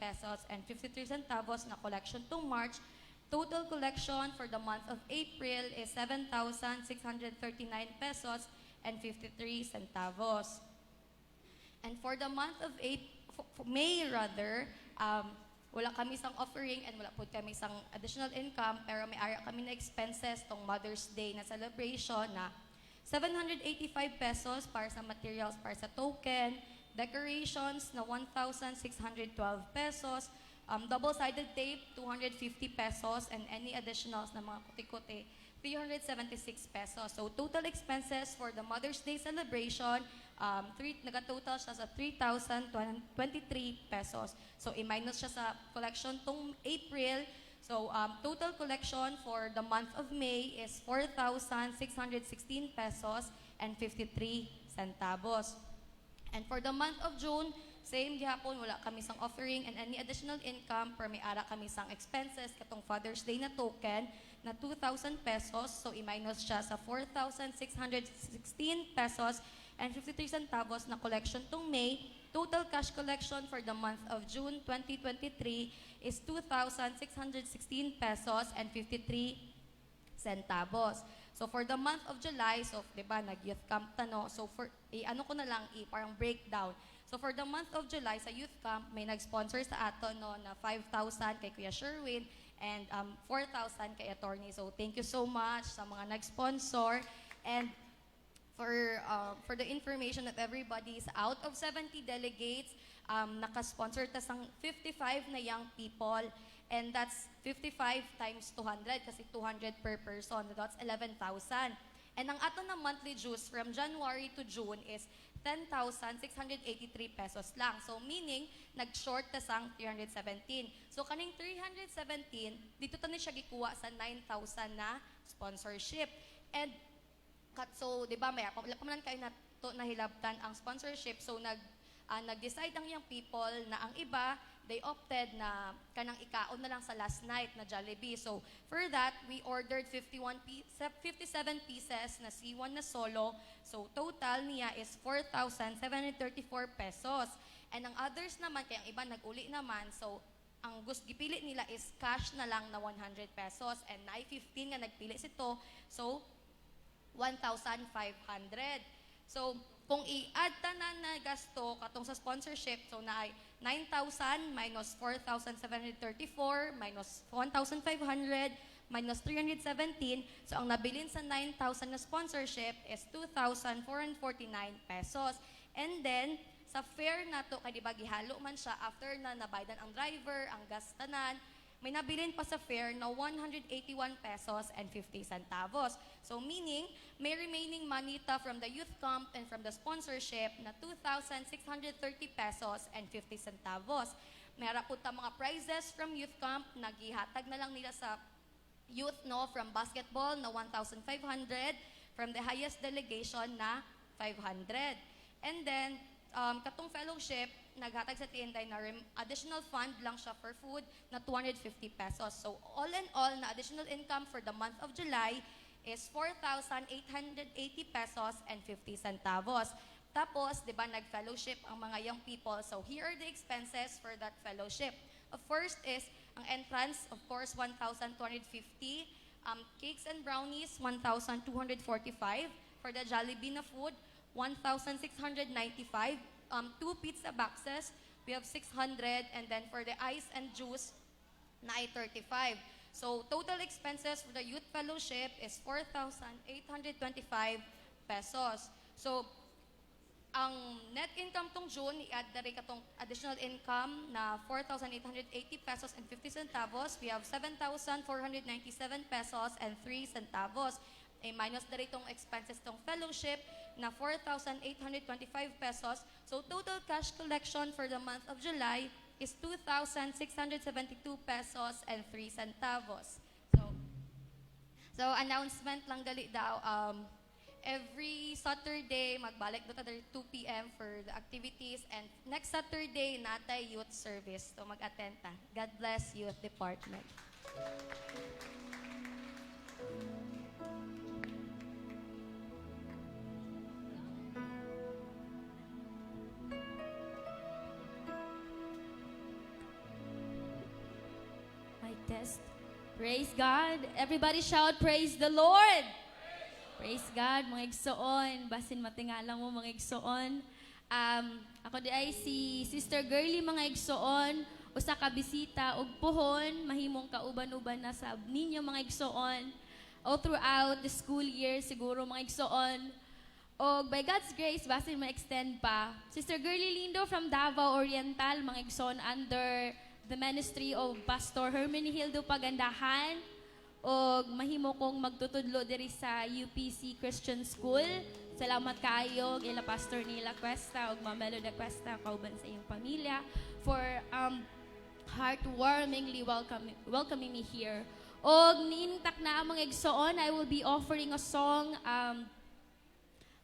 pesos and 53 centavos na collection to March. Total collection for the month of April is 7,639 pesos and 53 centavos. And for the month of May rather, wala kami isang offering and wala po kami isang additional income, pero may ara kami na expenses tong Mother's Day na celebration na 785 pesos para sa materials, para sa token, decorations na 1,612 pesos, double-sided tape, 250 pesos, and any additionals na mga kuti-kuti, 376 pesos. So, total expenses for the Mother's Day celebration, nagatotal siya sa 3,023 pesos. So, i-minus siya sa collection tong April. So, total collection for the month of May is 4,616 pesos and 53 centavos. And for the month of June, same gihapon, wala kami sang offering and any additional income, per may ara kami sang expenses katong Father's Day na token na 2,000 pesos. So, i-minus siya sa 4,616 pesos and 53 centavos na collection tong May. Total cash collection for the month of June 2023 is 2,616 pesos and 53 centavos. So for the month of July, so 'di ba nag-youth camp tano. So for ano ko na lang parang breakdown. So for the month of July sa youth camp, may nag-sponsor sa ato no na 5,000 kay Kuya Sherwin and 4,000 kay attorney. So thank you so much sa mga nag-sponsor. And for the information that everybody is out of 70 delegates, naka-sponsor ta sang 55 na young people, and that's 55 times 200 kasi 200 per person, that's 11,000. And ang ato na monthly dues from January to June is 10,683 pesos lang. So meaning nag-short ta sang 317. So kaning 317 dito ta ni siya gikuha sa 9,000 na sponsorship. And so, di ba, may pamalan kayo na to nahilabtan ang sponsorship. So, nag-decide ang young people na ang iba, they opted na kanang ikaon na lang sa last night na Jollibee. So, for that, we ordered 57 pieces na C1 na solo. So, total niya is 4,734 pesos. And ang others naman, kaya ang iba nag-uli naman, so, ang gipili nila is cash na lang na 100 pesos. And na 15 nga nagpili sito. So, 1,500. So, kung i-add tanan na gasto katong sa sponsorship, so na ay 9,000 minus 4,734 minus 1,500 minus 317. So, ang nabilin sa 9,000 na sponsorship is 2,449 pesos. And then, sa fare na to, kaya diba gihalo man siya after na nabaydan ang driver, ang gas tanan, may nabilin pa sa fare na 181 pesos and 50 centavos. So meaning, may remaining money ta from the youth camp and from the sponsorship na 2,630 pesos and 50 centavos. Mayroon po ta mga prizes from youth camp, nagihatag na lang nila sa youth no from basketball na 1,500, from the highest delegation na 500. And then, katong fellowship, naghatag sa TNT na additional fund lang siya for food na 250 pesos. So, all in all, na additional income for the month of July is 4,880 pesos and 50 centavos. Tapos, di ba, nag-fellowship ang mga young people. So, here are the expenses for that fellowship. First is, ang entrance, of course, 1,250. Cakes and brownies, 1,245. For the Jollibee na food, 1,695. 2 pizza boxes, we have 600, and then for the ice and juice, na ay 35. So, total expenses for the youth fellowship is 4,825 pesos. So, ang net income tong June, i-add na rin katong additional income na 4,880 pesos and 50 centavos. We have 7,497 pesos and 3 centavos. Minus na rin itong expenses tong fellowship na 4,825 pesos. So, total cash collection for the month of July is 2,672 pesos and 3 centavos. So announcement lang dali daw. every Saturday, magbalik do ta 2 p.m. for the activities. And next Saturday, natay youth service. So mag-attend ta. God bless Youth Department.
My test. Praise God. Everybody shout, praise the Lord. Praise God, mga igsoon. Basin matingalang mo, mga igsoon. Ako di ay si Sister Girly, mga igsoon. Usa ka bisita og puhon, mahimong kauban-uban na sa ninyo, mga igsoon. All throughout the school year, siguro, mga igsoon. O by God's grace, basin ma-extend pa. Sister Girly Lindo from Davao Oriental, mga igsoon, under the ministry of Pastor Hermenegildo Pagandahan. O mahimo kong magtutudlo diri sa UPC Christian School. Salamat kaayo ila Pastor Nila Cuesta ug Mamelo de Cuesta kauban sa iyong pamilya for heartwarmingly welcoming me here. Og niintak na ang mga igsoon, I will be offering a song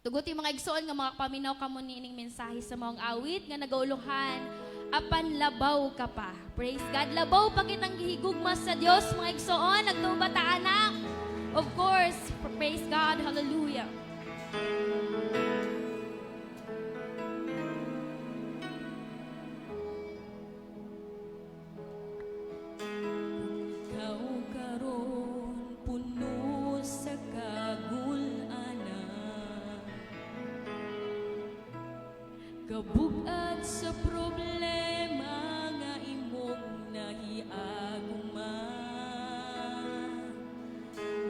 tuguti mga igsoon nga mga paminaw kamo nining mensahe sa mga awit nga nagauluhan apan labaw ka pa. Praise God. Labaw pa kitang gihigugma sa Dios, mga igsoon, nagtubata anak. Of course, praise God. Hallelujah.
Ikaw karon puno sa kagul-anan, kabug-at sa problema nga imong nahiaguman.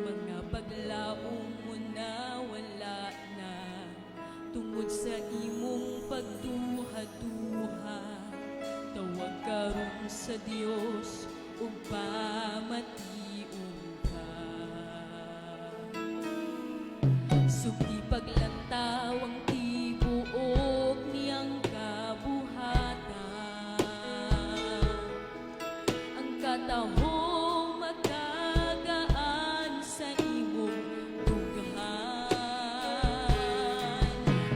Mga paglaong mo na wala na tungod sa imong pagduha-duha. Tawag karon sa Dios ug pamatiun ka. Sugdi paglantaw ang tibuok niyang kabuhatan. Ang katahong magkagaan sa imong dughan.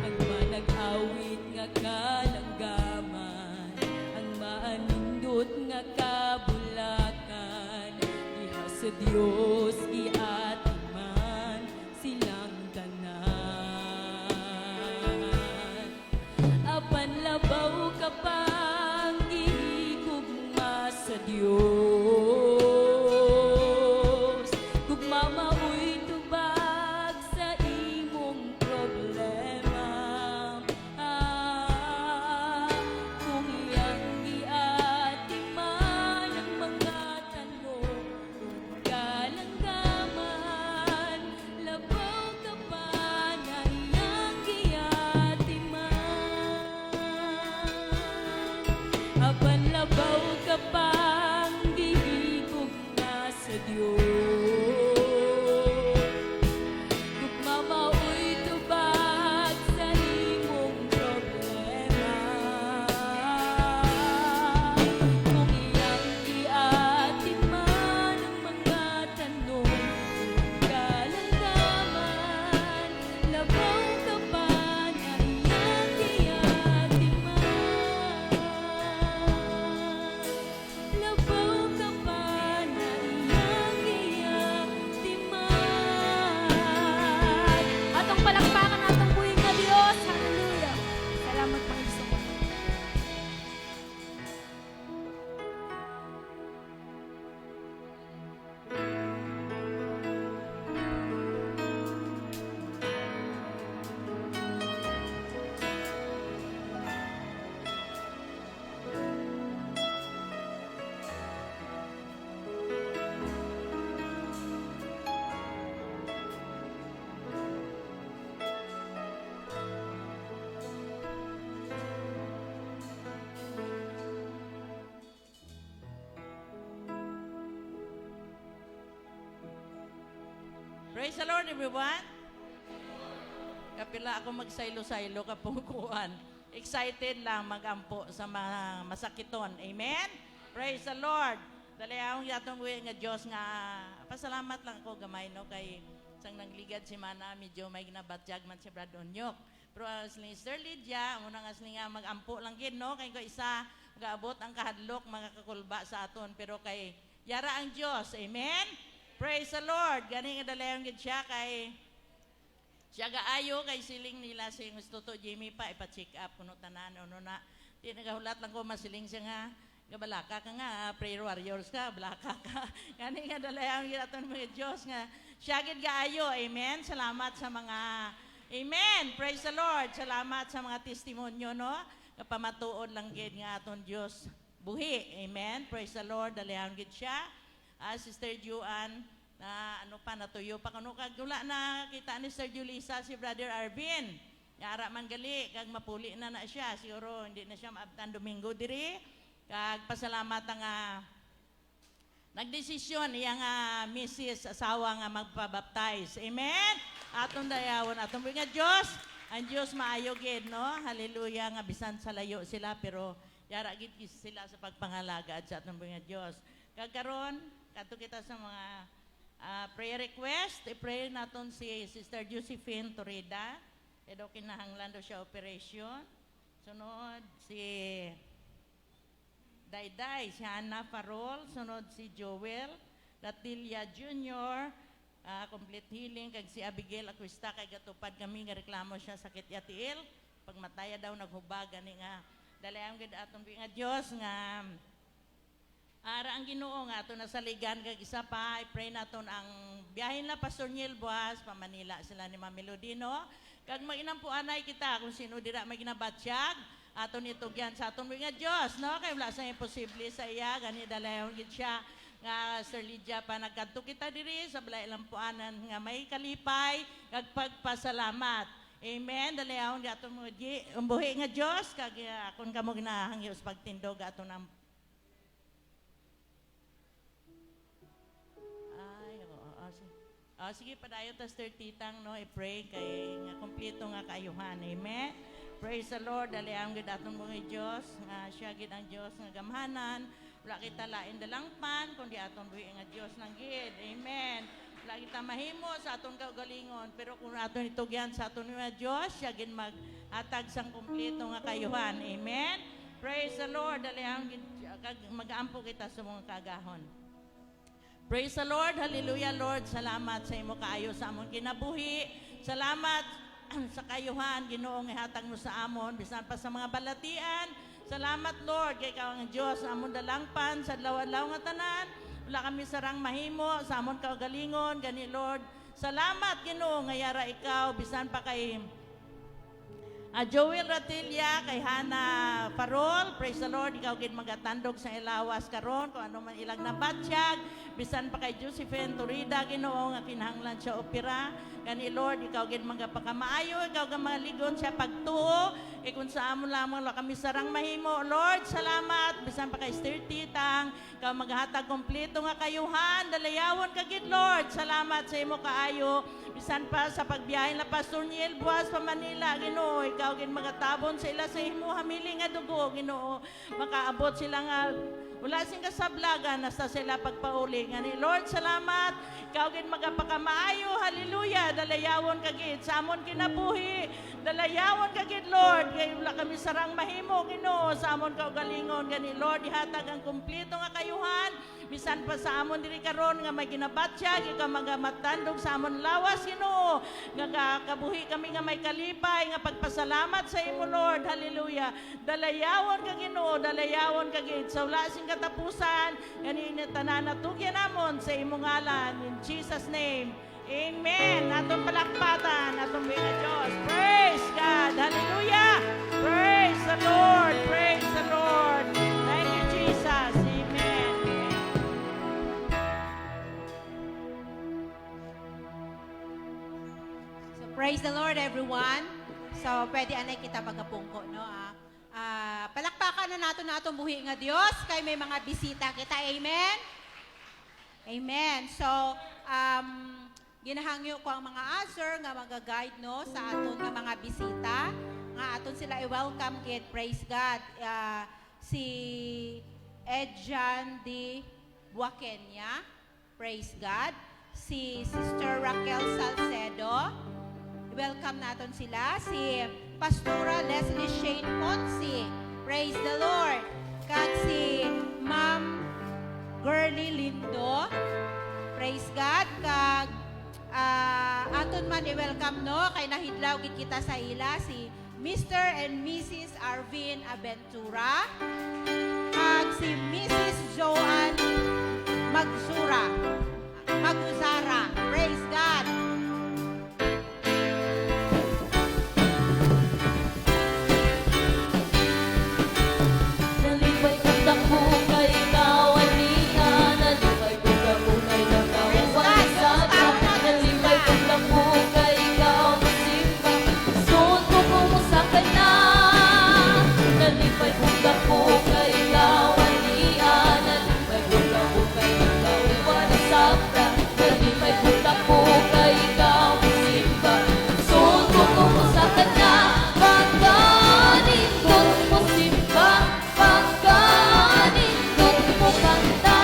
Ang manag-awit nga kalanggaman, ang maanindot nga kabulakan, diha sa Dios giatiman silang tanan. Apan labaw ka pang gihigugma sa Dios, gugma mao'y tubag sa imong problema. Kung iyang giatiman ang mga tanong ug kalanggaman, labaw ka pa na iyang giatiman. Apan labaw ka pang gihigugma sa Dios, gugma mao'y tubag sa imong problema. Kung iyang giatiman ang mga tanong ug kalanggaman, labaw ka pa na iyang giatiman. Labaw ka pa na iyang giatiman.
Atong palakpakan atong buhing na Dios. Hallelujah. Salamat, mga igsoon.
Praise the Lord, everyone. Kapila ako magsaylo-saylo kapungkuan. Excited lang magampo sa mga masakiton. Amen? Praise the Lord. Dali akong yatong nga Diyos nga pasalamat lang ako gamay no kay
sang nangligad si Mana, medyo may ginabatyag man si Brad Onyok. Pero asling Sister Lydia, muna nga asling nga mag-ampo lang gid, no? Kay ko isa, mag-aabot ang kahadlok, mga kakulba sa aton. Pero kay yara ang Diyos, amen? Praise the Lord. Gani nga dalayon gid siya kay siya gaayo kay siling nila si gusto to Jimmy pa ipa-check up kuno tanan ano na. Di nagahulat lang ko masiling siya nga balaka ka nga, prayer warriors ka, balaka ka. Gani nga dalayan gid aton mga Dios nga siya gid gaayo. Amen. Salamat sa mga amen. Praise the Lord. Salamat sa mga testimonyo, no? Kapamatuod lang gid nga aton Dios buhi. Amen. Praise the Lord. Dalayan gid siya. Sister Juan na ano pa natuyo pa kuno kag wala na kita ni Sir Julisa si Brother Arvin. Yara man gali kag mapuli na siya siguro hindi na siya maabtan Domingo diri. Kag pasalamat nga nagdesisyon iya nga Mrs. asawa nga magpabaptize. Amen. Aton dayawon aton nga Dios. Ang Dios maayo gid, no? Hallelujah nga bisan sa layo sila pero yara gid sila sa pagpangalaga sa aton nga Dios. Kag karon kadto kita sa mga prayer request. I-pray naton si Sister Josephine Torrida. Edo kinahanglan do siya operation. Sunod si Dayday, si Hannah Farol. Sunod si Joel Latilia Jr. Complete healing. Kag si Abigail Acuista kay gatupad kami nga reklamo siya sakit yatiil. Pagmataya daw naghubag gani nga dalayang gid aton nga Dios nga ara ang Ginoo nga ato nasaligan kag isa pa i-pray naton ang biyahin la Pastor Niel Buas pa Manila sila ni Ma'am Melodino kag maginampuanay kita kung sino dira may ginabatyag aton itugyan sa aton nga Dios, no? Kay wala sa imposible sa iya gani dalayon gid siya nga Sir Lydia pa nagkadto kita diri sa balay lampuanan nga may kalipay kag pagpasalamat. Amen. Dalayon di aton mo di umbuhi nga Dios kag akon kamo ginahangyo sa pagtindog aton ang sige, padayon tas 30 tang, no, i-pray kay nga kompleto nga kaayuhan. Amen. Praise the Lord. Daliang gid aton mga Dios nga siya gid ang Dios nga gamhanan. Wala kita lain dalangpan kundi aton buhi nga Dios nang gid. Amen. Wala kita mahimo sa aton kaugalingon pero kung aton itugyan sa aton nga Dios, siya gid maghatag sang kompleto nga kaayuhan. Amen. Praise the Lord. Daliang gid mag-aampo kita sa mga kagahon. Praise the Lord. Hallelujah, Lord. Salamat sa imo kaayo sa amon kinabuhi. Salamat sa kayuhan, Ginoo nga ihatag mo sa amon bisan pa sa mga balatian. Salamat, Lord, kay ikaw ang Dios amon dalangpan sa adlaw-adlaw nga tanan. Wala kami sarang mahimo sa amon kaugalingon gani, Lord. Salamat, Ginoo nga yara ikaw bisan pa kay Joel Ratilia, kay Hannah Farol. Praise the Lord. Ikaw gid magatandog sa ilawas karon kung ano man ilang nabatyag. Bisan pa kay Josephine Torrida, Ginoo nga kinahanglan siya opera. Gani Lord, ikaw gid magapakamaayo, ikaw ga maligon siya pagtuo. Kung sa amon lamang wala kami sarang mahimo. Lord, salamat. Bisan pa kay Sister Titang, ikaw maghatag kompleto nga kayuhan. Dalayawon ka gid, Lord. Salamat sa imo kaayo. Bisan pa sa pagbiyahe na Pastor Niel Buas pa Manila, Ginoo, ikaw gid magatabon sa ila sa imo hamili nga dugo, Ginoo. Makaabot sila nga wala sing kasablagan nasta sila pagpauli ngani. Lord, salamat. Ikaw gid magapakamaayo. Hallelujah. Dalayawon ka gid sa amon kinabuhi. Dalayawon ka gid, Lord. Kay wala kami sarang mahimo, Ginoo, sa amon kaugalingon gani. Lord, ihatag ang kumpleto nga kayuhan bisan pa sa amon diri karon nga may ginabatyag, ikaw magamatandog sa amon lawas, Ginoo. Nga kabuhi kami nga may kalipay nga pagpasalamat sa imo, Lord. Hallelujah. Dalayawon ka, Ginoo. Dalayawon ka gid sa wala sing katapusan gani tanan natugyan namon sa imo ngalan in Jesus name. Amen. Atong palakpatan, atong mga Diyos. Praise God. Hallelujah. Praise the Lord. Praise the Lord. Thank you, Jesus. Amen.
So praise the Lord, everyone. So pwede anay kita pagapungko, no? Palakpakan na nato buhi nga Dios kay may mga bisita kita. Amen. Amen. So ginahangyo ko ang mga usher nga maga-guide, no, sa aton nga mga bisita nga aton sila i-welcome kid. Praise God. Si Edjan D. Buakenya. Praise God. si Sister Raquel Salcedo. Welcome naton sila. Si Pastora Leslie Shane Ponce. Praise the Lord. Kag si Ma'am Girly Lindo. Praise God. Kag aton man i-welcome no kay nahidlaw gid kita sa ila si Mr. and Mrs. Arvin Aventura. Kag si Mrs. Joanne Maguzara. Praise God.
Nalipay kang takbo kay ikaw anina. Nalipay kong takbo kay nakawan sa ka. Nalipay kong takbo kay ikaw masimba. Suot ko kumusakan na. Nalipay kong takbo kay ikaw anina. Nalipay kong takbo kay nakawan sa ka. Nalipay kong takbo kay ikaw masimba. Suot ko kumusakan na. Pagkanindot mo simba. Pagkanindot mo kanta.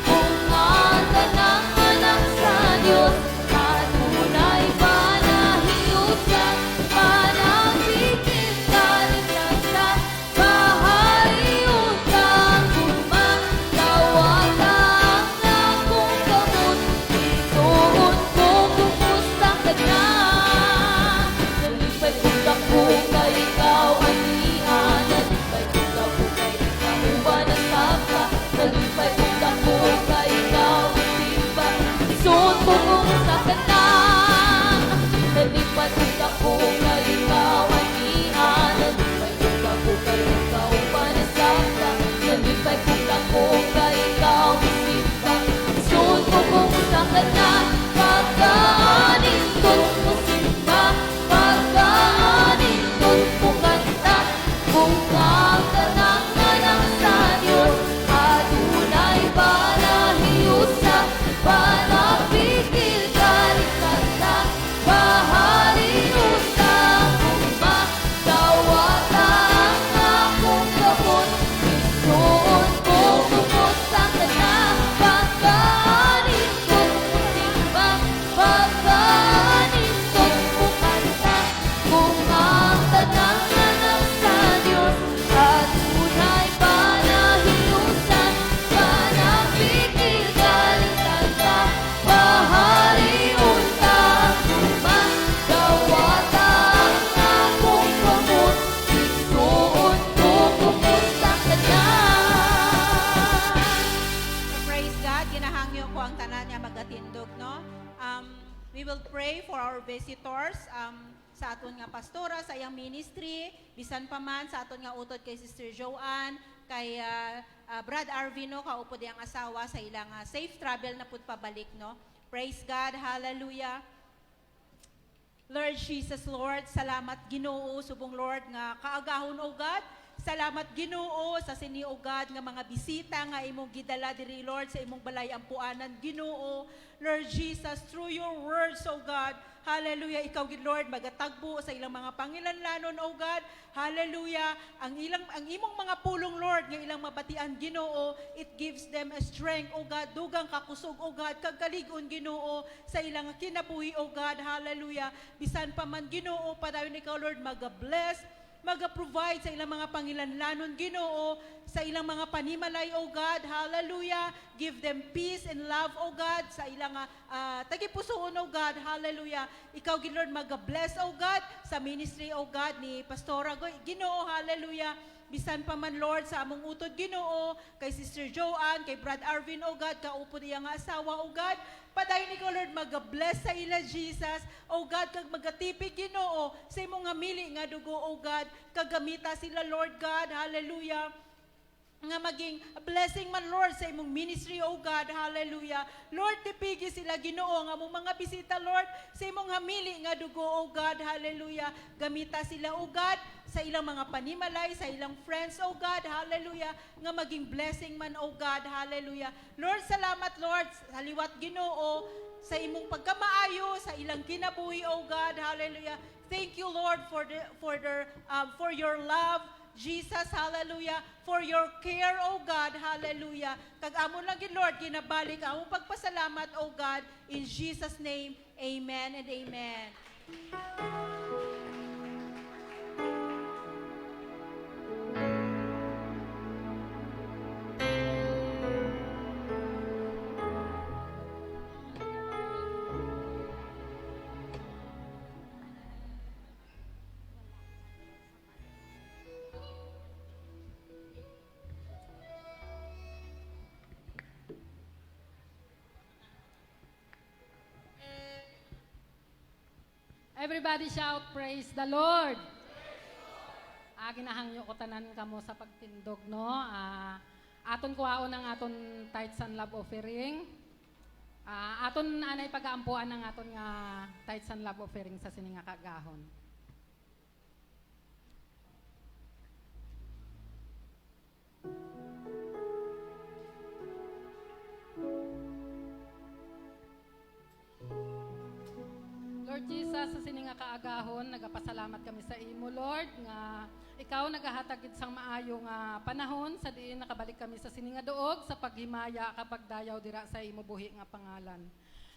Kung ata ng anak sa Diyos. Patunay panahiyusan. Panagpipil kalitan sa bahayutan. Kumatawatan na kung gamot. Isuot ko kumusta ka na. Nalipay kong takbo kay ikaw anian. Nalipay kong takbo kay ikaw manasaka. Nalipay kong takbo kay ikaw masimba. Isuot ko kumusta ka na. Nalipay kong takbo kay ikaw anian. Nalipay kong takbo kay ikaw manasaka. Nalipay kong takbo kay ikaw masimba. Isuot ko kumusta ka na. Pagkanindot mo simba. Pagkanindot mo kanta. Kung ang tanang anak sa Diyos. Adunay panahiyusa. Panapikil kalitan na. Baharinusa. Kumatawatan akong gamot. Isuot ko kumusta ka na. Pagkanindot mo simba. Pagkanindot mo kanta. Kung ang tanang anak sa Diyos. Adunay panahiyusan. Panapikil kalitan na. Baharinusa. Kumatawatan akong gamot. Isuot ko kumusta ka na.
Praise God. Ginahangyo ko ang tanan niya magatindog, no? We will pray for our visitors sa aton nga pastora, sa iyang ministry, bisan pa man sa aton nga utod kay Sister Joanne, kay Brad Arvino, kaupod iyang asawa sa ilang safe travel na pud pabalik, no? Praise God. Hallelujah. Lord Jesus, Lord, salamat Ginoo, subong Lord nga kaagahon o God. Salamat Ginoo sa sini o God nga mga bisita nga imong gidala diri Lord sa imong balay ampuanan Ginoo. Lord Jesus, through your words o God, hallelujah, ikaw gid Lord magatagbo sa ilang mga pangilanlanon o God. Hallelujah. Ang imong mga pulong Lord nga ilang mabatian Ginoo, it gives them a strength o God, dugang kakusog o God, kag kalig-on Ginoo sa ilang kinabuhi o God. Hallelujah. Bisan pa man Ginoo, padayon ikaw Lord maga-bless, maga-provide sa ilang mga pangilanlanon Ginoo, sa ilang mga panimalay o God. Hallelujah. Give them peace and love o God sa ilang tagipusoon o God. Hallelujah. Ikaw gid Lord maga-bless o God sa ministry o God ni Pastora Ginoo. Hallelujah. Bisan pa man Lord sa among utod Ginoo, kay Sister Joanne, kay Brad Arvin o God, kaupod iya nga asawa o God. Padayon ikaw Lord maga-bless sa ila Jesus o God, kag magatipig Ginoo sa imong nga mili nga dugo o God, kagamita sila Lord God. Hallelujah. Nga maging blessing man Lord sa imong ministry o God. Hallelujah. Lord, tipigi sila Ginoo nga among mga bisita Lord sa imong hamili nga dugo o God. Hallelujah. Gamita sila o God sa ilang mga panimalay, sa ilang friends o God. Hallelujah. Nga maging blessing man o God. Hallelujah. Lord, salamat Lord sa liwat Ginoo sa imong pagkamaayo sa ilang kinabuhi o God. Hallelujah. Thank you Lord for your love Jesus, hallelujah, for your care, O God, hallelujah. Kag amo lang gid Lord, ginabalik ang among pagpasalamat, O God, in Jesus' name, amen and amen.
Everybody shout, praise the Lord. Ginahangyo ko tanan kamo sa pagtindog, no? Aton kuhaon ang aton tithes and love offering. Aton anay pagaampuan ang aton nga tithes and love offering sa sininga kagahon. Lord Jesus, sa sininga kaagahon, nagapasalamat kami sa imo, Lord, nga ikaw nagahatagid sang maayo nga panahon sa diin nakabalik kami sa sininga duog sa paghimaya kapag dayaw dira sa imo buhi nga pangalan.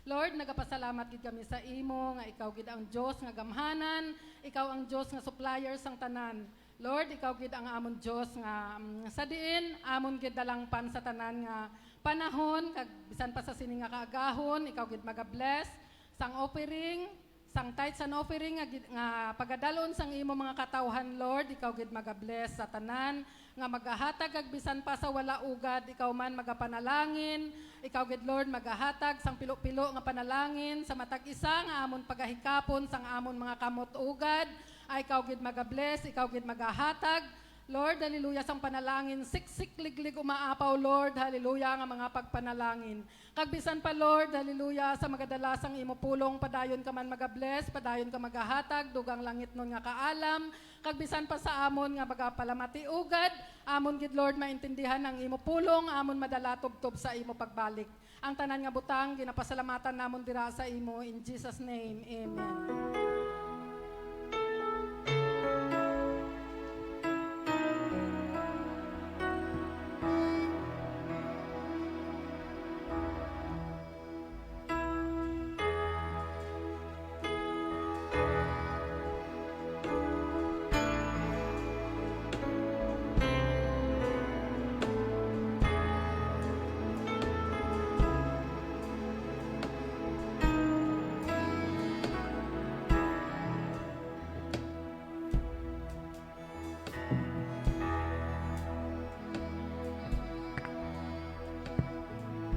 Lord, nagapasalamat gid kami sa imo nga ikaw gid ang Dios nga gamhanan, ikaw ang Dios nga supplier sang tanan. Lord, ikaw gid ang amon Dios nga sa diin amon gid dalangpan sa tanan nga panahon kag bisan pa sa sininga kaagahon, ikaw gid maga-bless sang offering, sang tithes and offering nga pagadalon sang imo mga katawhan, Lord, ikaw gid maga-bless sa tanan nga magahatag ag bisan pa sa wala ugad, ikaw man magapanalangin, ikaw gid Lord magahatag sang pilo-pilo nga panalangin sa matag isa nga amon pagahikapon sang amon mga kamot ugad, ay ikaw gid maga-bless, ikaw gid magahatag. Lord, hallelujah, sang panalangin, siksik liglig umaapaw, Lord, hallelujah, nga mga pagpanalangin. Kagbisan pa, Lord, hallelujah, sa magadalasang imo pulong, padayon ka man magabless, padayon ka magahatag, dugang langit nun nga kaalam, kagbisan pa sa amon nga magapalamati ugad, amon gid Lord, maintindihan ang imo pulong, amon madala tubtob sa imo pagbalik. Ang tanan nga butang, ginapasalamatan namon dira sa imo, in Jesus' name, amen.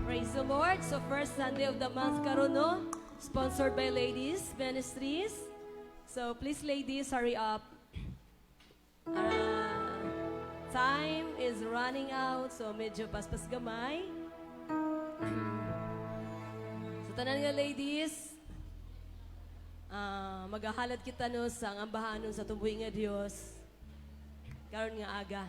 Praise the Lord. So first Sunday of the month karon, no? Sponsored by Ladies Ministries. So please ladies, hurry up. Time is running out, so medyo paspas gamay. So tanan nga ladies, magahalad kita no sa ambahanon sa tumbuhi nga Dios. Karon nga aga.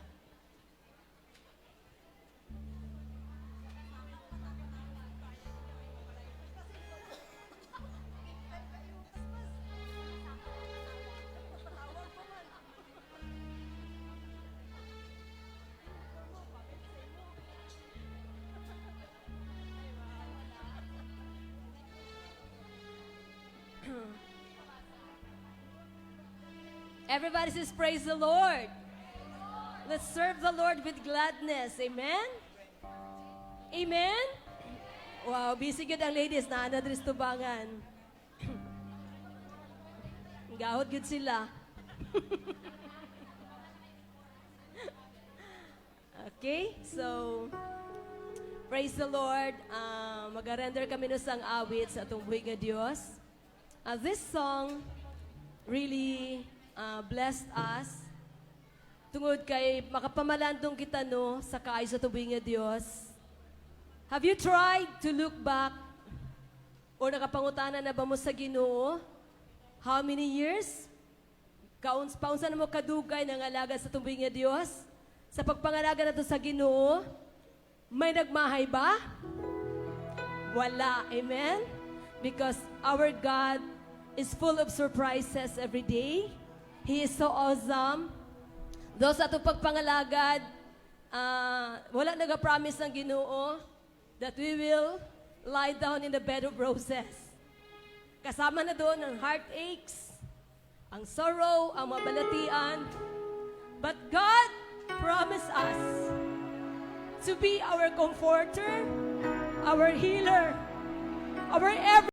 Everybody says, praise the Lord. Let's serve the Lord with gladness. Amen? Amen? Wow, busy good ang ladies na anadris tubangan. Gahod good sila. Okay, so praise the Lord. Mag-render kami no sang awit sa atong buhi nga Dios. This song really blessed us. Tungod kay makapamalandong kita no sa kaay sa tubuhi nga Dios. Have you tried to look back or nakapangutana na ba mo sa Ginoo? How many years? Paunsa na mo kadugay ng alaga sa tubuhi nga Dios? Sa pagpangalaga nato sa Ginoo, may nagmahay ba? Wala. Amen? Because our God is full of surprises every day. He is so awesome. do sa atong pagpangalagad, wala nag-promise ng Ginoo that we will lie down in the bed of roses. Kasama na doon ang heartaches, ang sorrow, ang mabalatian. But God promised us to be our comforter, our healer, our every